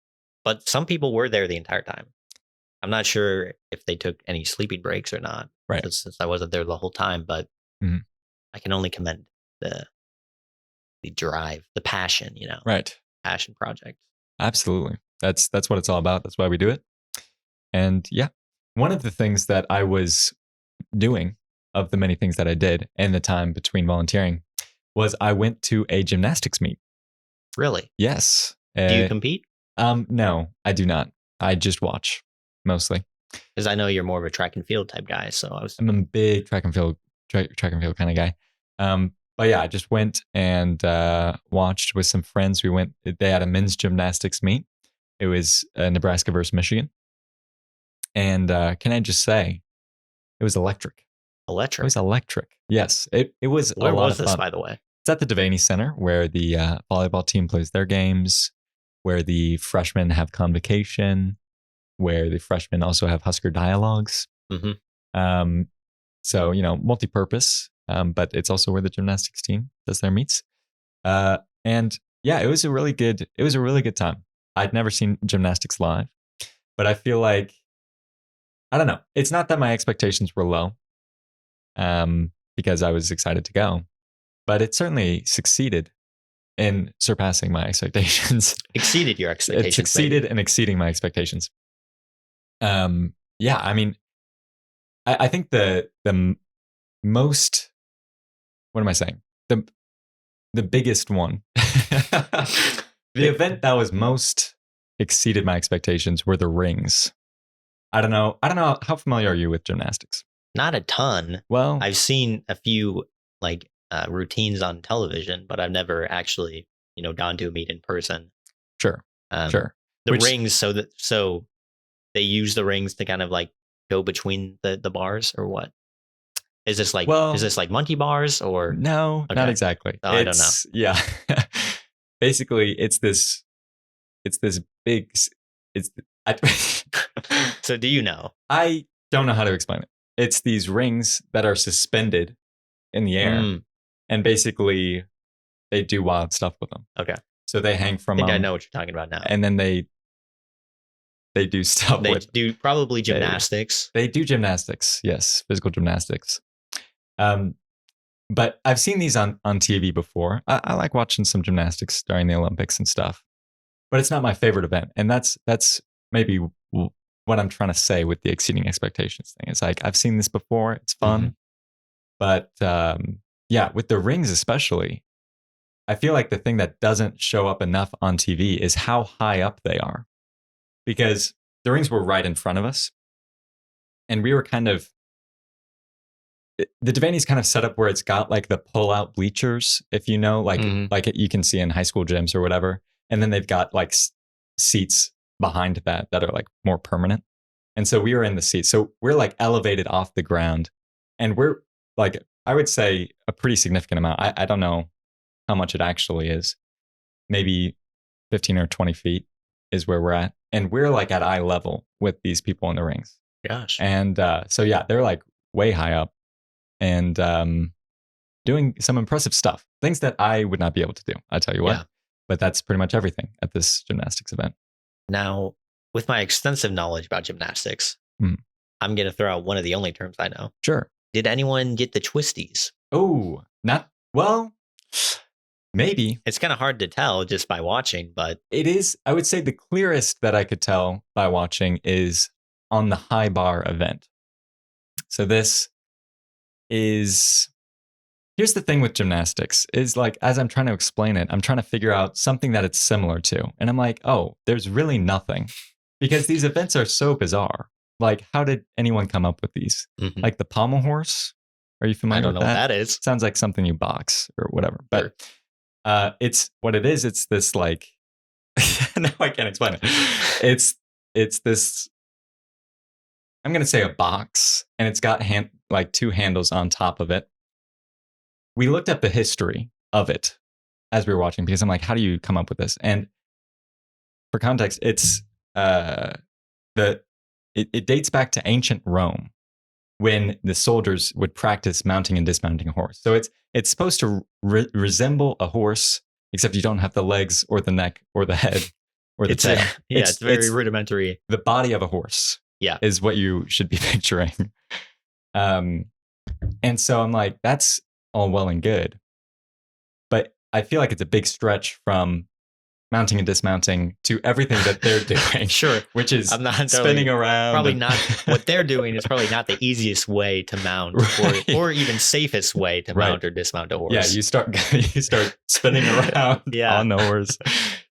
but some people were there the entire time. I'm not sure if they took any sleeping breaks or not, Right. since I wasn't there the whole time, but Mhm. I can only commend the drive, the passion, Right. passion project. Absolutely. That's what it's all about. That's why we do it. And yeah, one of the things that I was doing, of the many things that I did in the time between volunteering, was I went to a gymnastics meet. Really? Yes. Do you compete? No, I do not. I just watch mostly. Because I know you're more of a track and field type guy. So I'm a big track and field kind of guy. But yeah, I just went and watched with some friends. They had a men's gymnastics meet. It was Nebraska versus Michigan. And can I just say, it was electric. It electric. was electric. Yes, it was Where a lot was of this, fun. by the way? It's at the Devaney Center, where the volleyball team plays their games, where the freshmen have convocation, where the freshmen also have Husker dialogues. Mhm. So, multi-purpose, but it's also where the gymnastics team does their meets. And yeah, it was a really good time. I'd never seen gymnastics live, but I feel like, I don't know. It's not that my expectations were low, because I was excited to go, but it certainly succeeded in surpassing my expectations. Exceeded your expectations. It succeeded in exceeding my expectations. Yeah, I mean, I think the most, what am I saying? The biggest one, the event that was most exceeded my expectations were the rings. I don't know. How familiar are you with gymnastics? Not a ton. Well, I've seen a few like routines on television, but I've never actually, gone to a meet in person. Sure. Sure. The rings, so they use the rings to kind of like go between the bars, or what? Is this like monkey bars, or no? Okay. Not exactly. Oh, I don't know. Yeah. Basically, it's this big. So do you know? I don't know how to explain it. It's these rings that are suspended in the air, and basically they do wild stuff with them. Okay. So they hang from. I think I know what you're talking about now. And then they do stuff. They do probably gymnastics. They do gymnastics. Yes, physical gymnastics. But I've seen these on TV before. I like watching some gymnastics during the Olympics and stuff, but it's not my favorite event. And that's maybe what I'm trying to say with the exceeding expectations thing. It's like, I've seen this before. It's fun. But yeah, with the rings especially, I feel like the thing that doesn't show up enough on TV is how high up they are, because the rings were right in front of us, and we were kind of, the Devaney's kind of set up where it's got like the pull-out bleachers, if you know, like you can see in high school gyms or whatever, and then they've got like seats behind that are like more permanent. And so we were in the seats, so we're like elevated off the ground, and we're like, I would say a pretty significant amount. I don't know how much it actually is. Maybe 15 or 20 feet is where we're at. And we're like at eye level with these people in the rings. Gosh. And so, yeah, they're like way high up and doing some impressive stuff. Things that I would not be able to do, I tell you what. Yeah. But that's pretty much everything at this gymnastics event. Now, with my extensive knowledge about gymnastics, I'm going to throw out one of the only terms I know. Sure. Did anyone get the twisties? Oh, maybe. It's kind of hard to tell just by watching, but it is. I would say the clearest that I could tell by watching is on the high bar event. So this is, here's the thing with gymnastics is like, as I'm trying to explain it, I'm trying to figure out something that it's similar to. And I'm like, oh, there's really nothing, because these events are so bizarre. Like, how did anyone come up with these? Like the pommel horse? Are you familiar with that? I don't know what that is. Sounds like something you box or whatever. But it's what it is. It's this like, no, I can't explain it. It's this, I'm going to say a box, and it's got like two handles on top of it. We looked up the history of it as we were watching, because I'm like, how do you come up with this? And for context, it's it dates back to ancient Rome, when the soldiers would practice mounting and dismounting a horse. So it's supposed to resemble a horse, except you don't have the legs or the neck or the head or the tail. It's very rudimentary. The body of a horse, is what you should be picturing. And so I'm like, that's all well and good, but I feel like it's a big stretch from mounting and dismounting to everything that they're doing. Sure. Which is spinning around. Probably not what they're doing is probably not the easiest way to mount, or even safest way to mount or dismount a horse. Yeah, you start spinning around on the horse.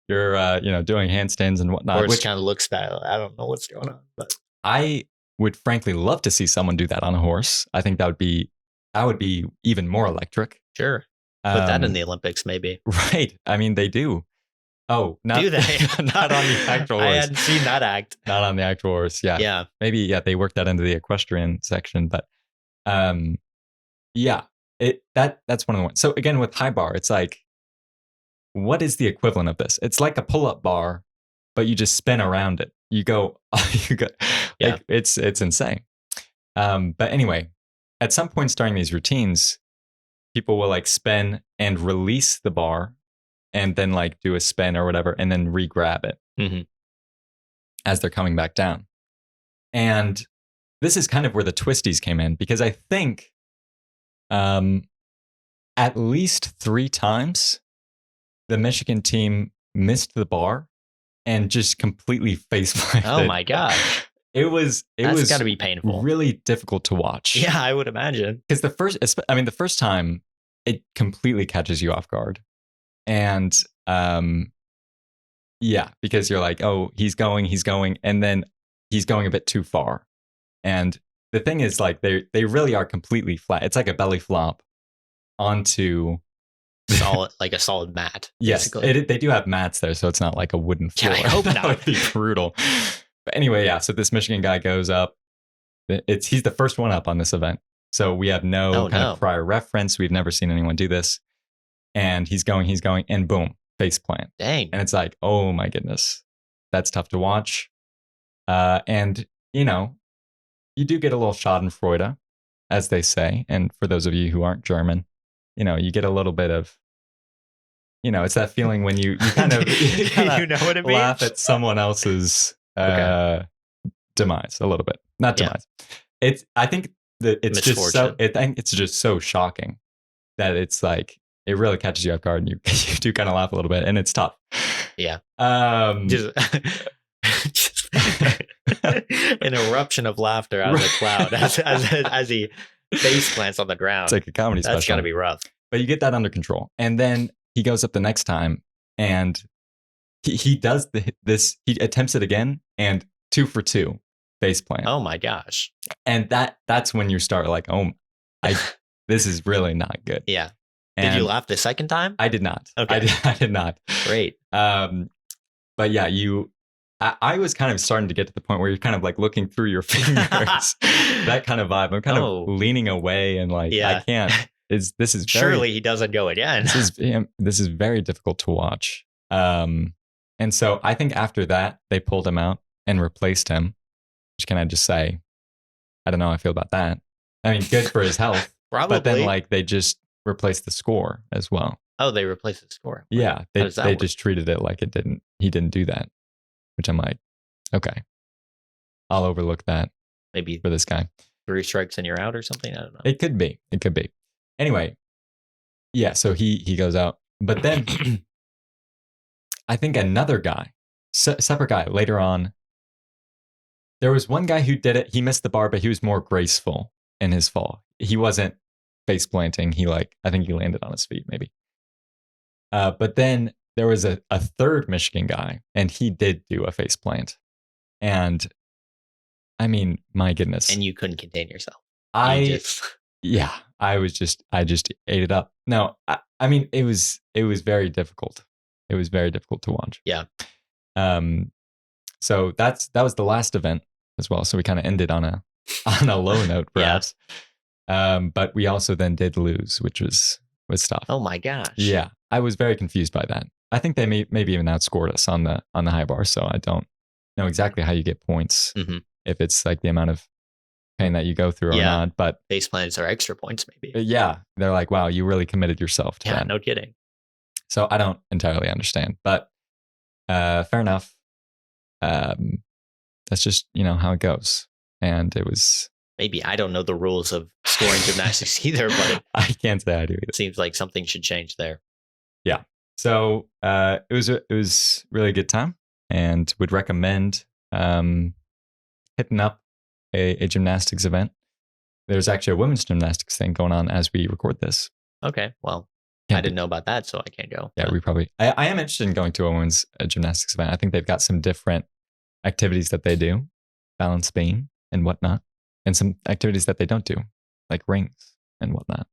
You're doing handstands and whatnot. Horse kind of looks bad. I don't know what's going on, but I would frankly love to see someone do that on a horse. I think that would be even more electric. Sure. Put that in the Olympics, maybe. Right. I mean, they do. Oh, do they? Not on the actual horse. I hadn't seen that act. Not on the actual horse. Yeah. Yeah. Maybe, they worked that into the equestrian section, but that's one of the ones. So again, with high bar, it's like, what is the equivalent of this? It's like a pull-up bar, but you just spin around it. You go, it's insane. But anyway, at some points during these routines, people will like spin and release the bar and then like do a spin or whatever and then re-grab it as they're coming back down. And this is kind of where the twisties came in, because I think at least 3 times the Michigan team missed the bar and just completely face planted. Oh my gosh. That's got to be painful. Really difficult to watch. Yeah, I would imagine. Because the first time it completely catches you off guard. And yeah, because you're like, oh, he's going, and then he's going a bit too far. And the thing is, like, they really are completely flat. It's like a belly flop onto like a solid mat. Yes, they do have mats there, so it's not like a wooden floor. Yeah, I hope that not. would be brutal. But anyway, yeah. So this Michigan guy goes up. He's the first one up on this event, so we have no of prior reference. We've never seen anyone do this, and he's going, and boom, face plant. Dang. And it's like, oh my goodness, that's tough to watch. And you know, you do get a little Schadenfreude, as they say. And for those of you who aren't German, you know, you get a little bit of, you know, it's that feeling when you kind of you know what it means? Laugh at someone else's demise a little bit. Not demise. Yeah. I think that it's just so shocking that it's like it really catches you off guard, and you do kind of laugh a little bit, and it's tough. Yeah. Just an eruption of laughter out of the cloud as he face plants on the ground. It's like a comedy special. That's got to be rough. But you get that under control, and then he goes up the next time, and he does this. He attempts it again, and 2 for 2 face plant. Oh my gosh! And that's when you start like, oh, this is really not good. Yeah. Did you laugh the second time? I did not. Okay. I did not. Great. But yeah, I was kind of starting to get to the point where you're kind of like looking through your fingers, that kind of vibe. I'm kind of leaning away and like, I can't. This is surely he doesn't go again. This is very difficult to watch. And so I think after that, they pulled him out and replaced him, which can I just say, I don't know how I feel about that. I mean, good for his health. Probably. But then like they just replaced the score as well. Oh, they replaced the score. Yeah. They just treated it like he didn't do that, which I'm like, okay, I'll overlook that. Maybe for this guy. 3 strikes and you're out or something. I don't know. It could be. Anyway, yeah. So he goes out, but then I think another guy, separate guy later on. There was one guy who did it. He missed the bar, but he was more graceful in his fall. He wasn't face planting. I think he landed on his feet maybe. But then there was a third Michigan guy, and he did do a face plant. And I mean, my goodness. And you couldn't contain yourself. I just ate it up. No, I mean, it was very difficult. It was very difficult to watch. Yeah. So that was the last event as well. So we kind of ended on a low note, perhaps. But we also then did lose, which was tough. Oh my gosh. Yeah. I was very confused by that. I think they maybe even outscored us on the high bar. So I don't know exactly how you get points, if it's like the amount of pain that you go through or not. But face plants are extra points, maybe. Yeah. They're like, wow, you really committed yourself to that. Yeah, no kidding. So I don't entirely understand, but fair enough. That's just, how it goes. And it was... Maybe I don't know the rules of scoring gymnastics either, but I can't say I do either. It seems like something should change there. Yeah. So it was really a good time, and would recommend hitting up a gymnastics event. There's actually a women's gymnastics thing going on as we record this. Okay. Well, I didn't know about that, so I can't go. Yeah, I am interested in going to a women's gymnastics event. I think they've got some different activities that they do, balance beam and whatnot, and some activities that they don't do, like rings and whatnot.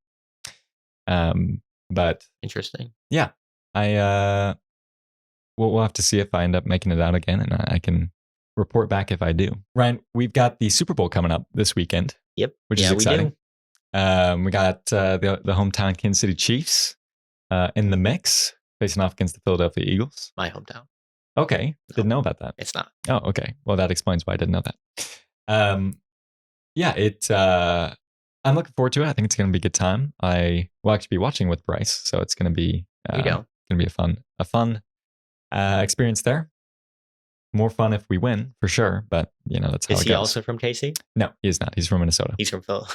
But interesting. Yeah, we'll have to see if I end up making it out again, and I can report back if I do. Ryan, we've got the Super Bowl coming up this weekend. Yep, which is exciting. We got the hometown Kansas City Chiefs in the mix, facing off against the Philadelphia Eagles. My hometown. Okay, didn't know about that. It's not. Oh, okay. Well, that explains why I didn't know that. Yeah, I'm looking forward to it. I think it's going to be a good time. I will actually be watching with Bryce, so it's going to be There you go. a fun experience there. More fun if we win, for sure. But that's how Is it he goes. also from KC? No, he is not. He's from Minnesota. He's from Phil.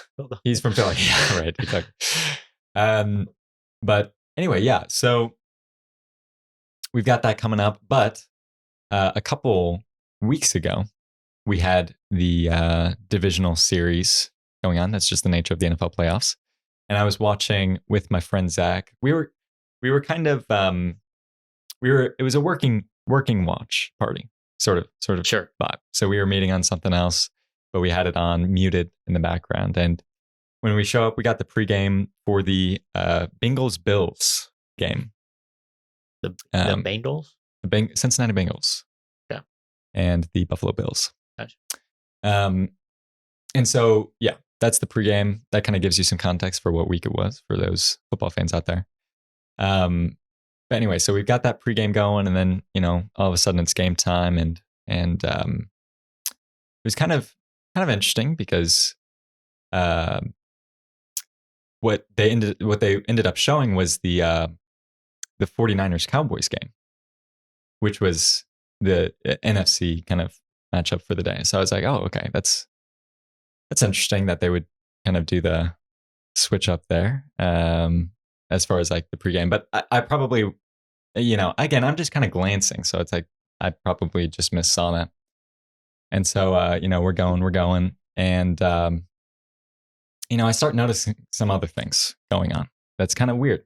He's from Philly. Yeah, right. Exactly. But anyway, yeah. So we've got that coming up. But a couple weeks ago, we had the divisional series going on. That's just the nature of the NFL playoffs. And I was watching with my friend Zach. We were kind of it was a working watch party sort of Sure. vibe. So we were meeting on something else, but we had it on muted in the background. And when we show up, we got the pregame for the Bengals Bills game. The Bengals? The Cincinnati Bengals. Yeah. And the Buffalo Bills. Gotcha. And so, yeah, that's the pregame. That kind of gives you some context for what week it was for those football fans out there. But anyway, so we've got that pregame going, and then all of a sudden it's game time, and it was kind of interesting because what they ended up showing was the 49ers Cowboys game, which was the NFC kind of matchup for the day. So I was like, oh, okay, that's interesting that they would kind of do the switch up there as far as like the pregame. But I probably, again, I'm just kind of glancing, so it's like I probably just saw that. And so we're going, and I start noticing some other things going on. That's kind of weird.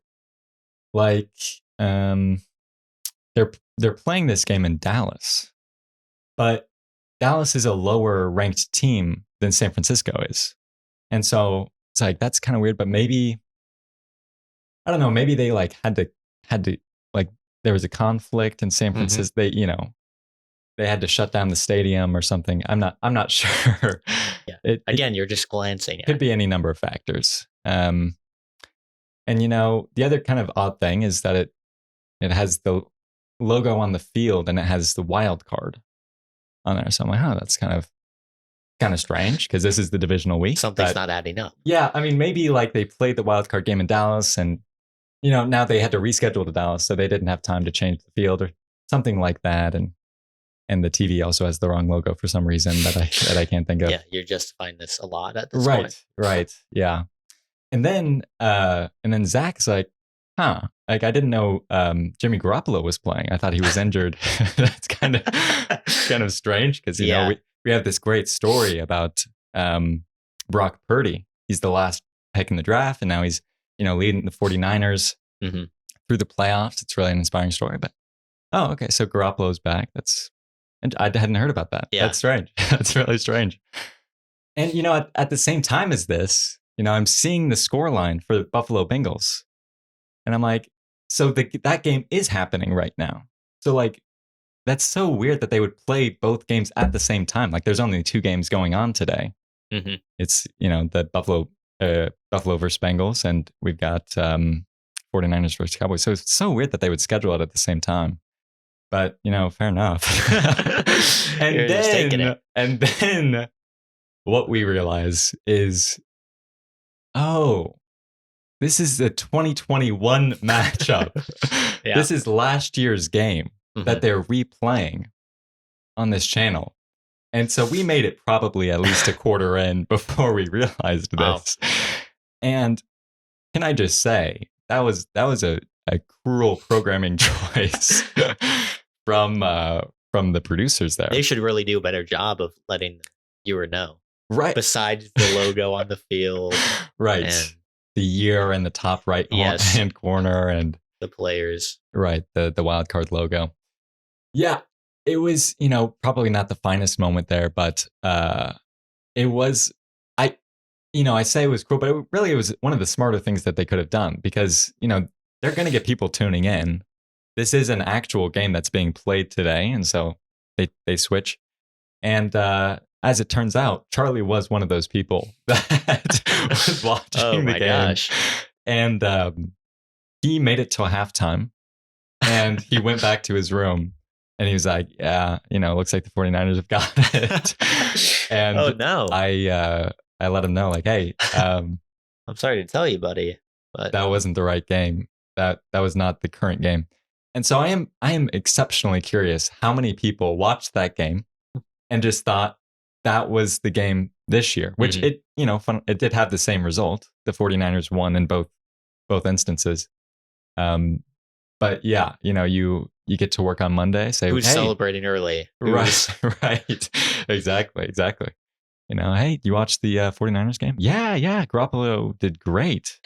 Like they're playing this game in Dallas, but Dallas is a lower ranked team than San Francisco is. And so it's like, that's kind of weird, but maybe, I don't know, maybe they like had to like, there was a conflict in San Francisco. They had to shut down the stadium or something. I'm not sure. Yeah. You're just glancing. Could be any number of factors. And the other kind of odd thing is that it has the logo on the field and it has the wild card on there. So I'm like, oh, that's kind of strange because this is the divisional week. Something's not adding up. Yeah, I mean, maybe like they played the wild card game in Dallas, and now they had to reschedule to Dallas, so they didn't have time to change the field or something like that. And the TV also has the wrong logo for some reason that I can't think of. Yeah, you're justifying this a lot at this point. Right, yeah. And then Zach's like, huh, like I didn't know Jimmy Garoppolo was playing. I thought he was injured. That's kind of strange because we have this great story about Brock Purdy. He's the last pick in the draft, and now he's leading the 49ers through the playoffs. It's really an inspiring story. But okay, so Garoppolo's back. And I hadn't heard about that. Yeah. That's strange. That's really strange. And at the same time as this, I'm seeing the scoreline for the Buffalo Bengals, and I'm like, so that game is happening right now. So like, that's so weird that they would play both games at the same time. Like, there's only 2 games going on today. Mm-hmm. It's the Buffalo versus Bengals, and we've got 49ers versus Cowboys. So it's so weird that they would schedule it at the same time. But fair enough. and then what we realize is, this is the 2021 matchup. Yeah. This is last year's game that they're replaying on this channel. And so we made it probably at least a quarter in before we realized this. And can I just say, that was a cruel programming choice from the producers there. They should really do a better job of letting the viewer know. Right. Besides the logo on the field. Right. And the year in the top right hand corner, and the players. Right. The wild card logo. Yeah. It was, probably not the finest moment there, but it was, I say it was cool, but it was one of the smarter things that they could have done, because, they're going to get people tuning in. This is an actual game that's being played today. And so they switch. And as it turns out, Charlie was one of those people that was watching the game. Gosh. And he made it till halftime, and he went back to his room, and he was like, yeah, looks like the 49ers have got it. And oh no. I let him know, like, hey, I'm sorry to tell you, buddy, but that wasn't the right game. That was not the current game. And so I am exceptionally curious how many people watched that game and just thought that was the game this year, which it, it did have the same result. The 49ers won in both instances. But yeah, you get to work on Monday, say, who's hey, celebrating early? Right, right. Exactly. Hey, you watched the 49ers game? Yeah. Garoppolo did great.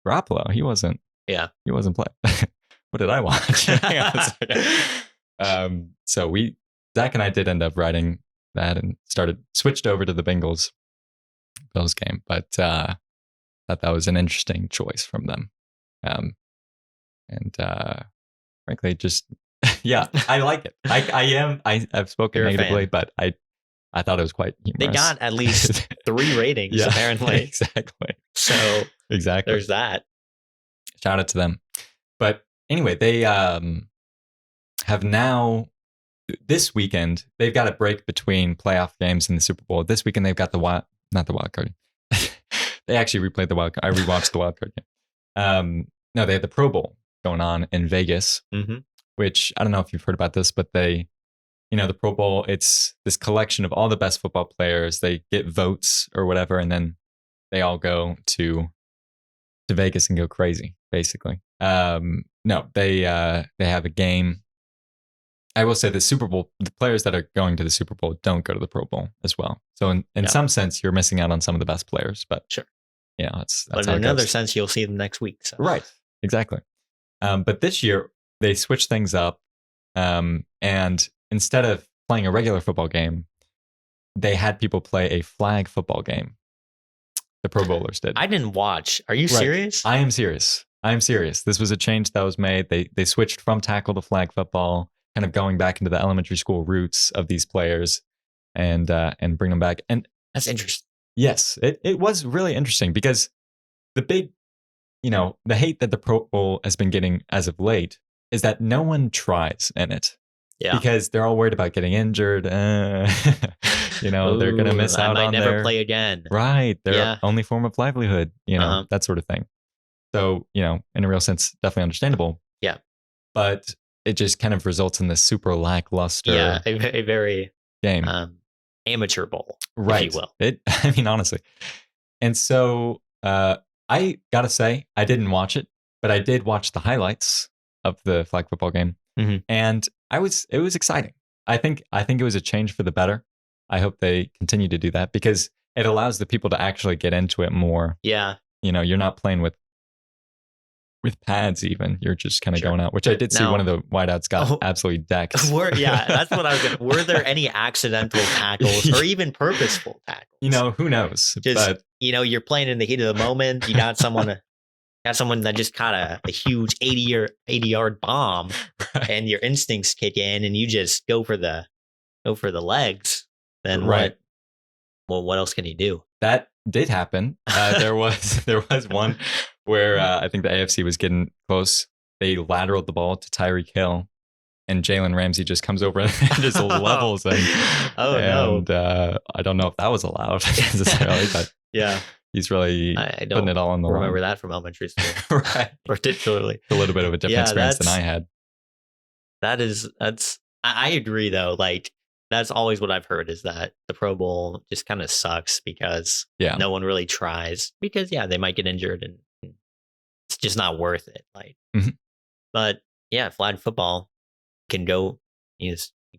Garoppolo, he wasn't playing. What did I watch? Hang on a second. So Zach and I did end up writing that and switched over to the Bills game, but thought that was an interesting choice from them. And frankly, just yeah, I like it. I've spoken You're a negatively, fan. but I thought it was quite humorous. They got at least 3 ratings, apparently. Exactly. So exactly. there's that. Shout out to them. But anyway, they have now this weekend they've got a break between playoff games and the Super Bowl. This weekend they've got not the wild card. They actually replayed the wild card. I rewatched the wild card game. No, they had the Pro Bowl going on in Vegas, which I don't know if you've heard about this, but they, the Pro Bowl, it's this collection of all the best football players. They get votes or whatever, and then they all go to Vegas and go crazy, basically. No, they have a game. I will say the Super Bowl, the players that are going to the Super Bowl don't go to the Pro Bowl as well. So in some sense, you're missing out on some of the best players, but sure. That's but in another sense, you'll see them next week. So. Right. Exactly. But this year they switched things up. And instead of playing a regular football game, they had people play a flag football game. The Pro Bowlers did. I didn't watch. Are you serious? I am serious. This was a change that was made. They switched from tackle to flag football, kind of going back into the elementary school roots of these players and bring them back. And that's interesting. Yes, it was really interesting because the big, the hate that the Pro Bowl has been getting as of late is that no one tries in it. Yeah. Because they're all worried about getting injured. They're going to miss out on never play again. Right. Their only form of livelihood, that sort of thing. So, in a real sense, definitely understandable. Yeah. But it just kind of results in this super lackluster. Yeah, a very game. Amateur bowl, right. if you will. Honestly. And so I got to say, I didn't watch it, but I did watch the highlights of the flag football game. And it was exciting. I think it was a change for the better. I hope they continue to do that because it allows the people to actually get into it more. Yeah. You're not playing with pads even. You're just kind of going out, which I did see one of the wideouts got absolutely decked. That's what I was going to. Were there any accidental tackles or even purposeful tackles? Who knows? But you're playing in the heat of the moment. You got someone that just caught a huge 80-yard bomb, right. And your instincts kick in, and you just go for the legs. Then right. What else can you do? That did happen. There was one where I think the AFC was getting close. They lateraled the ball to Tyreek Hill, and Jalen Ramsey just comes over and just levels him. No! I don't know if that was allowed necessarily, but yeah. He's really putting it all on the line. Remember that from elementary school. Right. Particularly. A little bit of a different experience than I had. I agree though. Like that's always what I've heard is that the Pro Bowl just kind of sucks because no one really tries because they might get injured and it's just not worth it. Like, but flag football can go,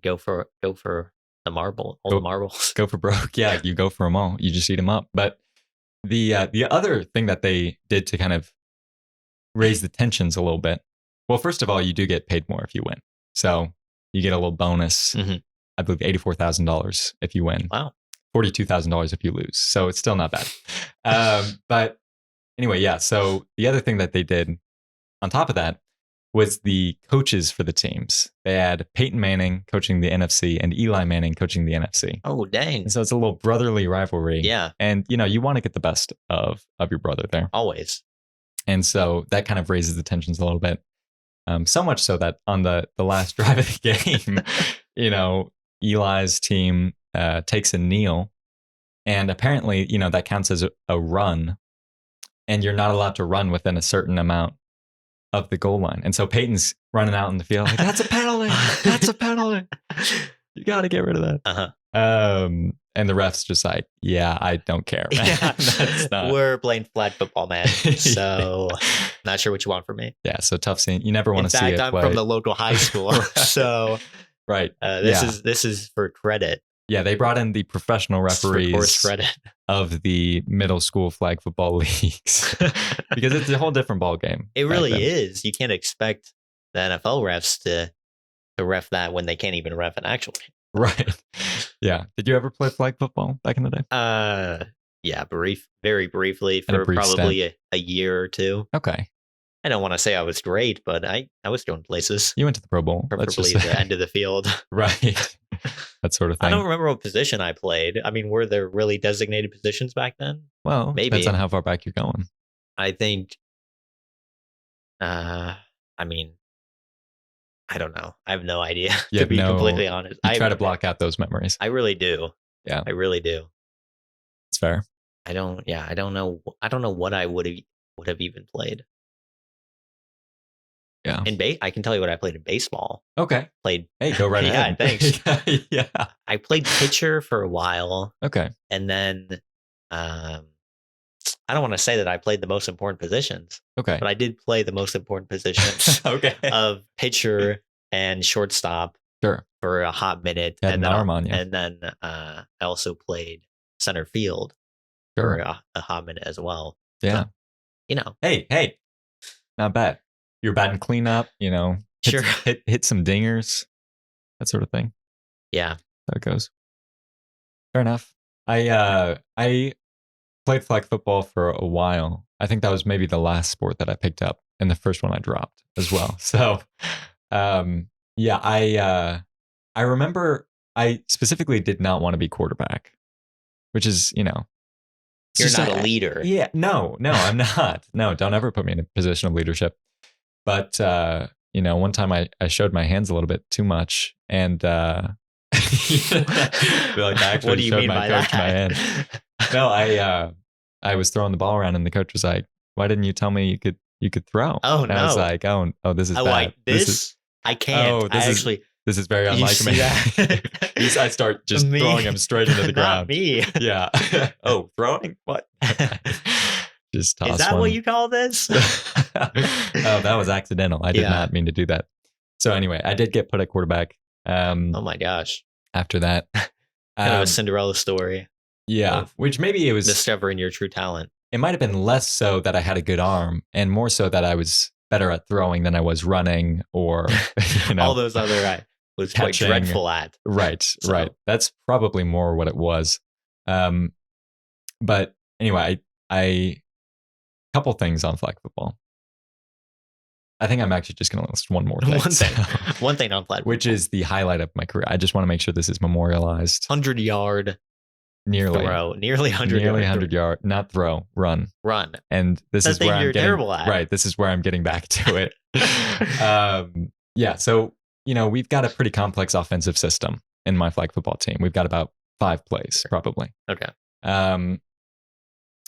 go for the marbles. Go for broke. Yeah. You go for them all. You just eat them up. But the other thing that they did to kind of raise the tensions a little bit. Well, first of all, you do get paid more if you win. So you get a little bonus. I believe $84,000 if you win. Wow. $42,000 if you lose. So it's still not bad. But anyway, so the other thing that they did on top of that was the coaches for the teams. They had Peyton Manning coaching the NFC and Eli Manning coaching the NFC. Oh, dang. And so it's a little brotherly rivalry. Yeah. And, you want to get the best of your brother there. Always. And so that kind of raises the tensions a little bit. So much so that on the last drive of the game, Eli's team takes a kneel And apparently, that counts as a run, and you're not allowed to run within a certain amount of the goal line. And so Peyton's running out in the field like, that's a penalty. That's a penalty. You got to get rid of that. And the ref's just like, yeah, I don't care, man. Yeah. That's not... We're playing flag football, man. So not sure what you want from me. Yeah, so tough scene. You never want to see it. In fact, I'm from the local high school. So right. This is for credit. Yeah, they brought in the professional referees credit. Of the middle school flag football leagues because it's a whole different ball game. It really is. You can't expect the NFL refs to ref that when they can't even ref an actual game. Right. Yeah. Did you ever play flag football back in the day? Yeah, very briefly for probably a year or two. Okay. I don't want to say I was great, but I was going places. You went to the Pro Bowl. Preferably the end of the field. Right. That sort of thing. I don't remember what position I played. I mean, were there really designated positions back then? Well, maybe. Depends on how far back you're going. I think, I mean, I don't know. I have no idea, to be completely honest. I try to block out those memories. I really do. Yeah. I really do. It's fair. I don't know. I don't know what I would have even played. Yeah. I can tell you what I played in baseball. Okay. Hey, go right ahead. Yeah, thanks. Yeah. I played pitcher for a while. Okay. And then I don't want to say that I played the most important positions. Okay. But I did play the most important positions okay. of pitcher and shortstop. Sure. For a hot minute. And then I also played center field for a hot minute as well. Yeah. So, Hey. Not bad. You're batting cleanup, Sure. Hit some dingers, that sort of thing. Yeah. That goes. Fair enough. I played flag football for a while. I think that was maybe the last sport that I picked up and the first one I dropped as well. So, yeah, I remember I specifically did not want to be quarterback, which is, You're not a leader. Yeah, no, I'm not. No, don't ever put me in a position of leadership. But, one time I showed my hands a little bit too much and, I actually what do you showed mean my by coach that? my hand. No, I was throwing the ball around and the coach was like, why didn't you tell me you could throw? Oh, and no. I was like, oh, this is bad. Like I can't. This is very unlike me. I start just throwing him straight into the ground. Not me. Yeah. Oh, throwing? What? Just toss Is that one. what you call this? Oh, that was accidental. I did not mean to do that. So anyway, I did get put at quarterback. Oh my gosh. After that. Kind of a Cinderella story. Yeah. Which maybe it was discovering your true talent. It might have been less so that I had a good arm and more so that I was better at throwing than I was running or all those other I was quite dreadful at. Right. That's probably more what it was. But anyway, I couple things on flag football. I think I'm actually just going to list one more thing. One thing on flag football. Which is the highlight of my career. I just want to make sure this is memorialized. 100-yard nearly throw. Nearly 100 yard. Not throw, run. And this is where I'm getting terrible at. Right. This is where I'm getting back to it. Yeah. So, we've got a pretty complex offensive system in my flag football team. We've got about 5 plays probably. Okay.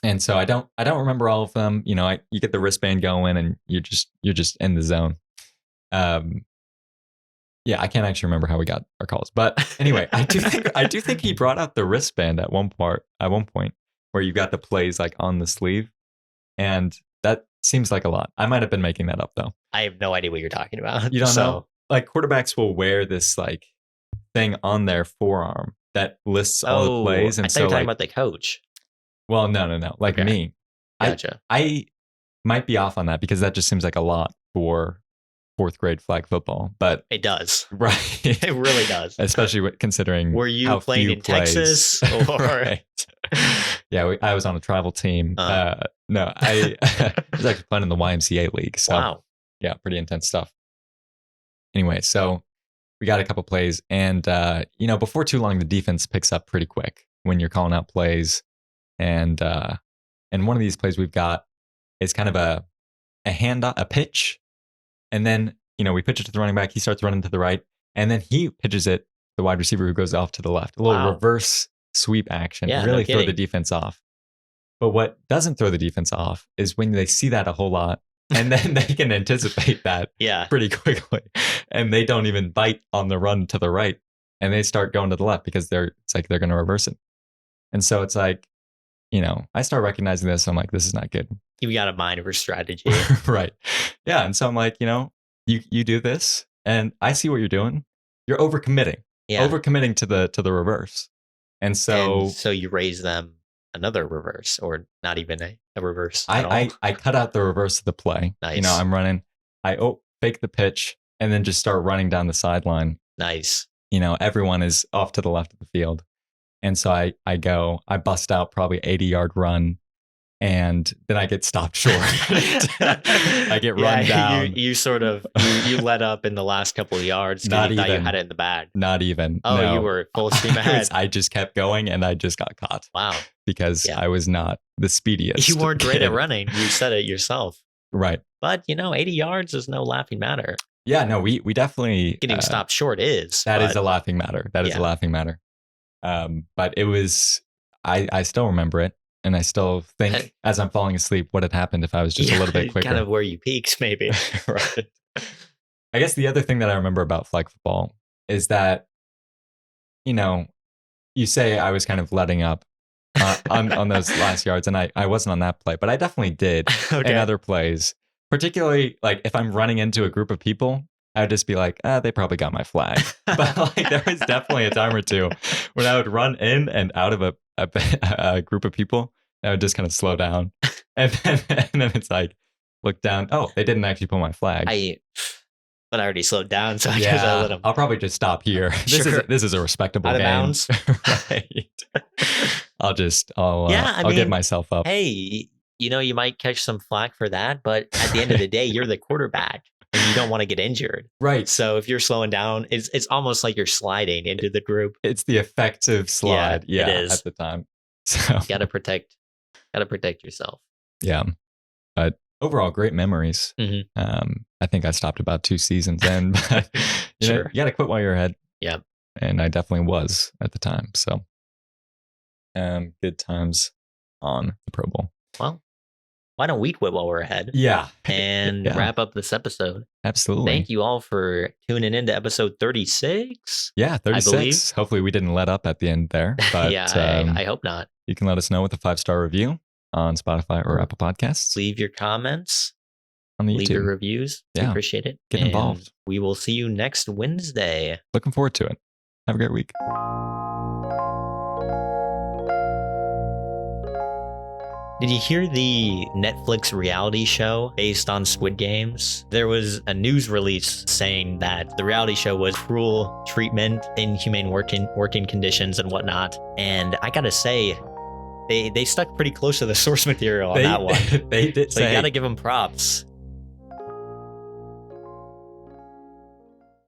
And so I don't remember all of them. You get the wristband going and you're just in the zone. Yeah, I can't actually remember how we got our calls, but anyway, I do think he brought out the wristband at one point where you got the plays like on the sleeve, and that seems like a lot. I might have been making that up though. I have no idea what you're talking about. You don't know? Like quarterbacks will wear this like thing on their forearm that lists all the plays, and I thought you were talking about the coach. Well, no. Like me. Gotcha. I might be off on that because that just seems like a lot for 4th grade flag football, but it does. Right. It really does. Especially considering were you how playing few in plays. Texas or Right. Yeah, I was on a travel team. No, I was actually playing in the YMCA league. So wow. Yeah, pretty intense stuff. Anyway, so we got a couple plays and before too long the defense picks up pretty quick when you're calling out plays. And one of these plays we've got is kind of a pitch. And then, we pitch it to the running back. He starts running to the right. And then he pitches it to the wide receiver who goes off to the left. A little reverse sweep action, Yeah, no really throw the kidding. defense off. But what doesn't throw the defense off is when they see that a whole lot, and then they can anticipate that Yeah. pretty quickly, and they don't even bite on the run to the right, and they start going to the left because it's like they're going to reverse it. And so it's like, I start recognizing this. I'm like, this is not good. You got a mind for strategy. Right. Yeah. And so I'm like, you do this, and I see what you're doing. You're overcommitting, Yeah. overcommitting to the reverse. And so you raise them another reverse, or not even a reverse at all. I cut out the reverse of the play. Nice. I'm running. I fake the pitch and then just start running down the sideline. Nice. Everyone is off to the left of the field. And so I bust out probably 80-yard run, and then I get stopped short. I get run down. You sort of you let up in the last couple of yards because you thought you had it in the bag. Not even. Oh, no. You were full steam ahead. I just kept going, and I just got caught. Wow. Because I was not the speediest. You weren't great at running. You said it yourself. Right. But 80 yards is no laughing matter. Yeah, no, we definitely getting stopped short is. That is a laughing matter. That is a laughing matter. But it was, I still remember it. And I still think as I'm falling asleep, what had happened if I was just a little bit quicker. Kind of where you peaked, maybe. Right. I guess the other thing that I remember about flag football is that, you say I was kind of letting up on those last yards, and I wasn't on that play, but I definitely did in other plays. Particularly, like if I'm running into a group of people, I would just be like, they probably got my flag. But like there was definitely a time or two when I would run in and out of a group of people, and I would just kind of slow down, and then it's like look down. Oh, they didn't actually pull my flag. But I already slowed down, so I guess I let them. I'll probably just stop here. This is a respectable out game. of bounds. Right. I'll give myself up. Hey, you might catch some flack for that, but at the end of the day, you're the quarterback and you don't want to get injured. Right. So if you're slowing down, it's almost like you're sliding into the group. It's the effective slide. Yeah, it is at the time. So you gotta protect yourself. Yeah. But overall, great memories. Mm-hmm. I think I stopped about 2 seasons in, but you got to quit while you're ahead. Yeah. And I definitely was at the time. So good times on the Pro Bowl. Well, why don't we quit while we're ahead? Yeah. And wrap up this episode. Absolutely. Thank you all for tuning in to episode 36. Yeah, 36. Hopefully we didn't let up at the end there. But yeah, I hope not. You can let us know with a 5-star review on Spotify or Apple Podcasts. Leave your comments on the YouTube. Leave your reviews. We appreciate it. Get involved. We will see you next Wednesday. Looking forward to it. Have a great week. Did you hear the Netflix reality show based on Squid Games? There was a news release saying that the reality show was cruel treatment, inhumane working conditions and whatnot. And I gotta say, they stuck pretty close to the source material on that one. They did. So you gotta give them props.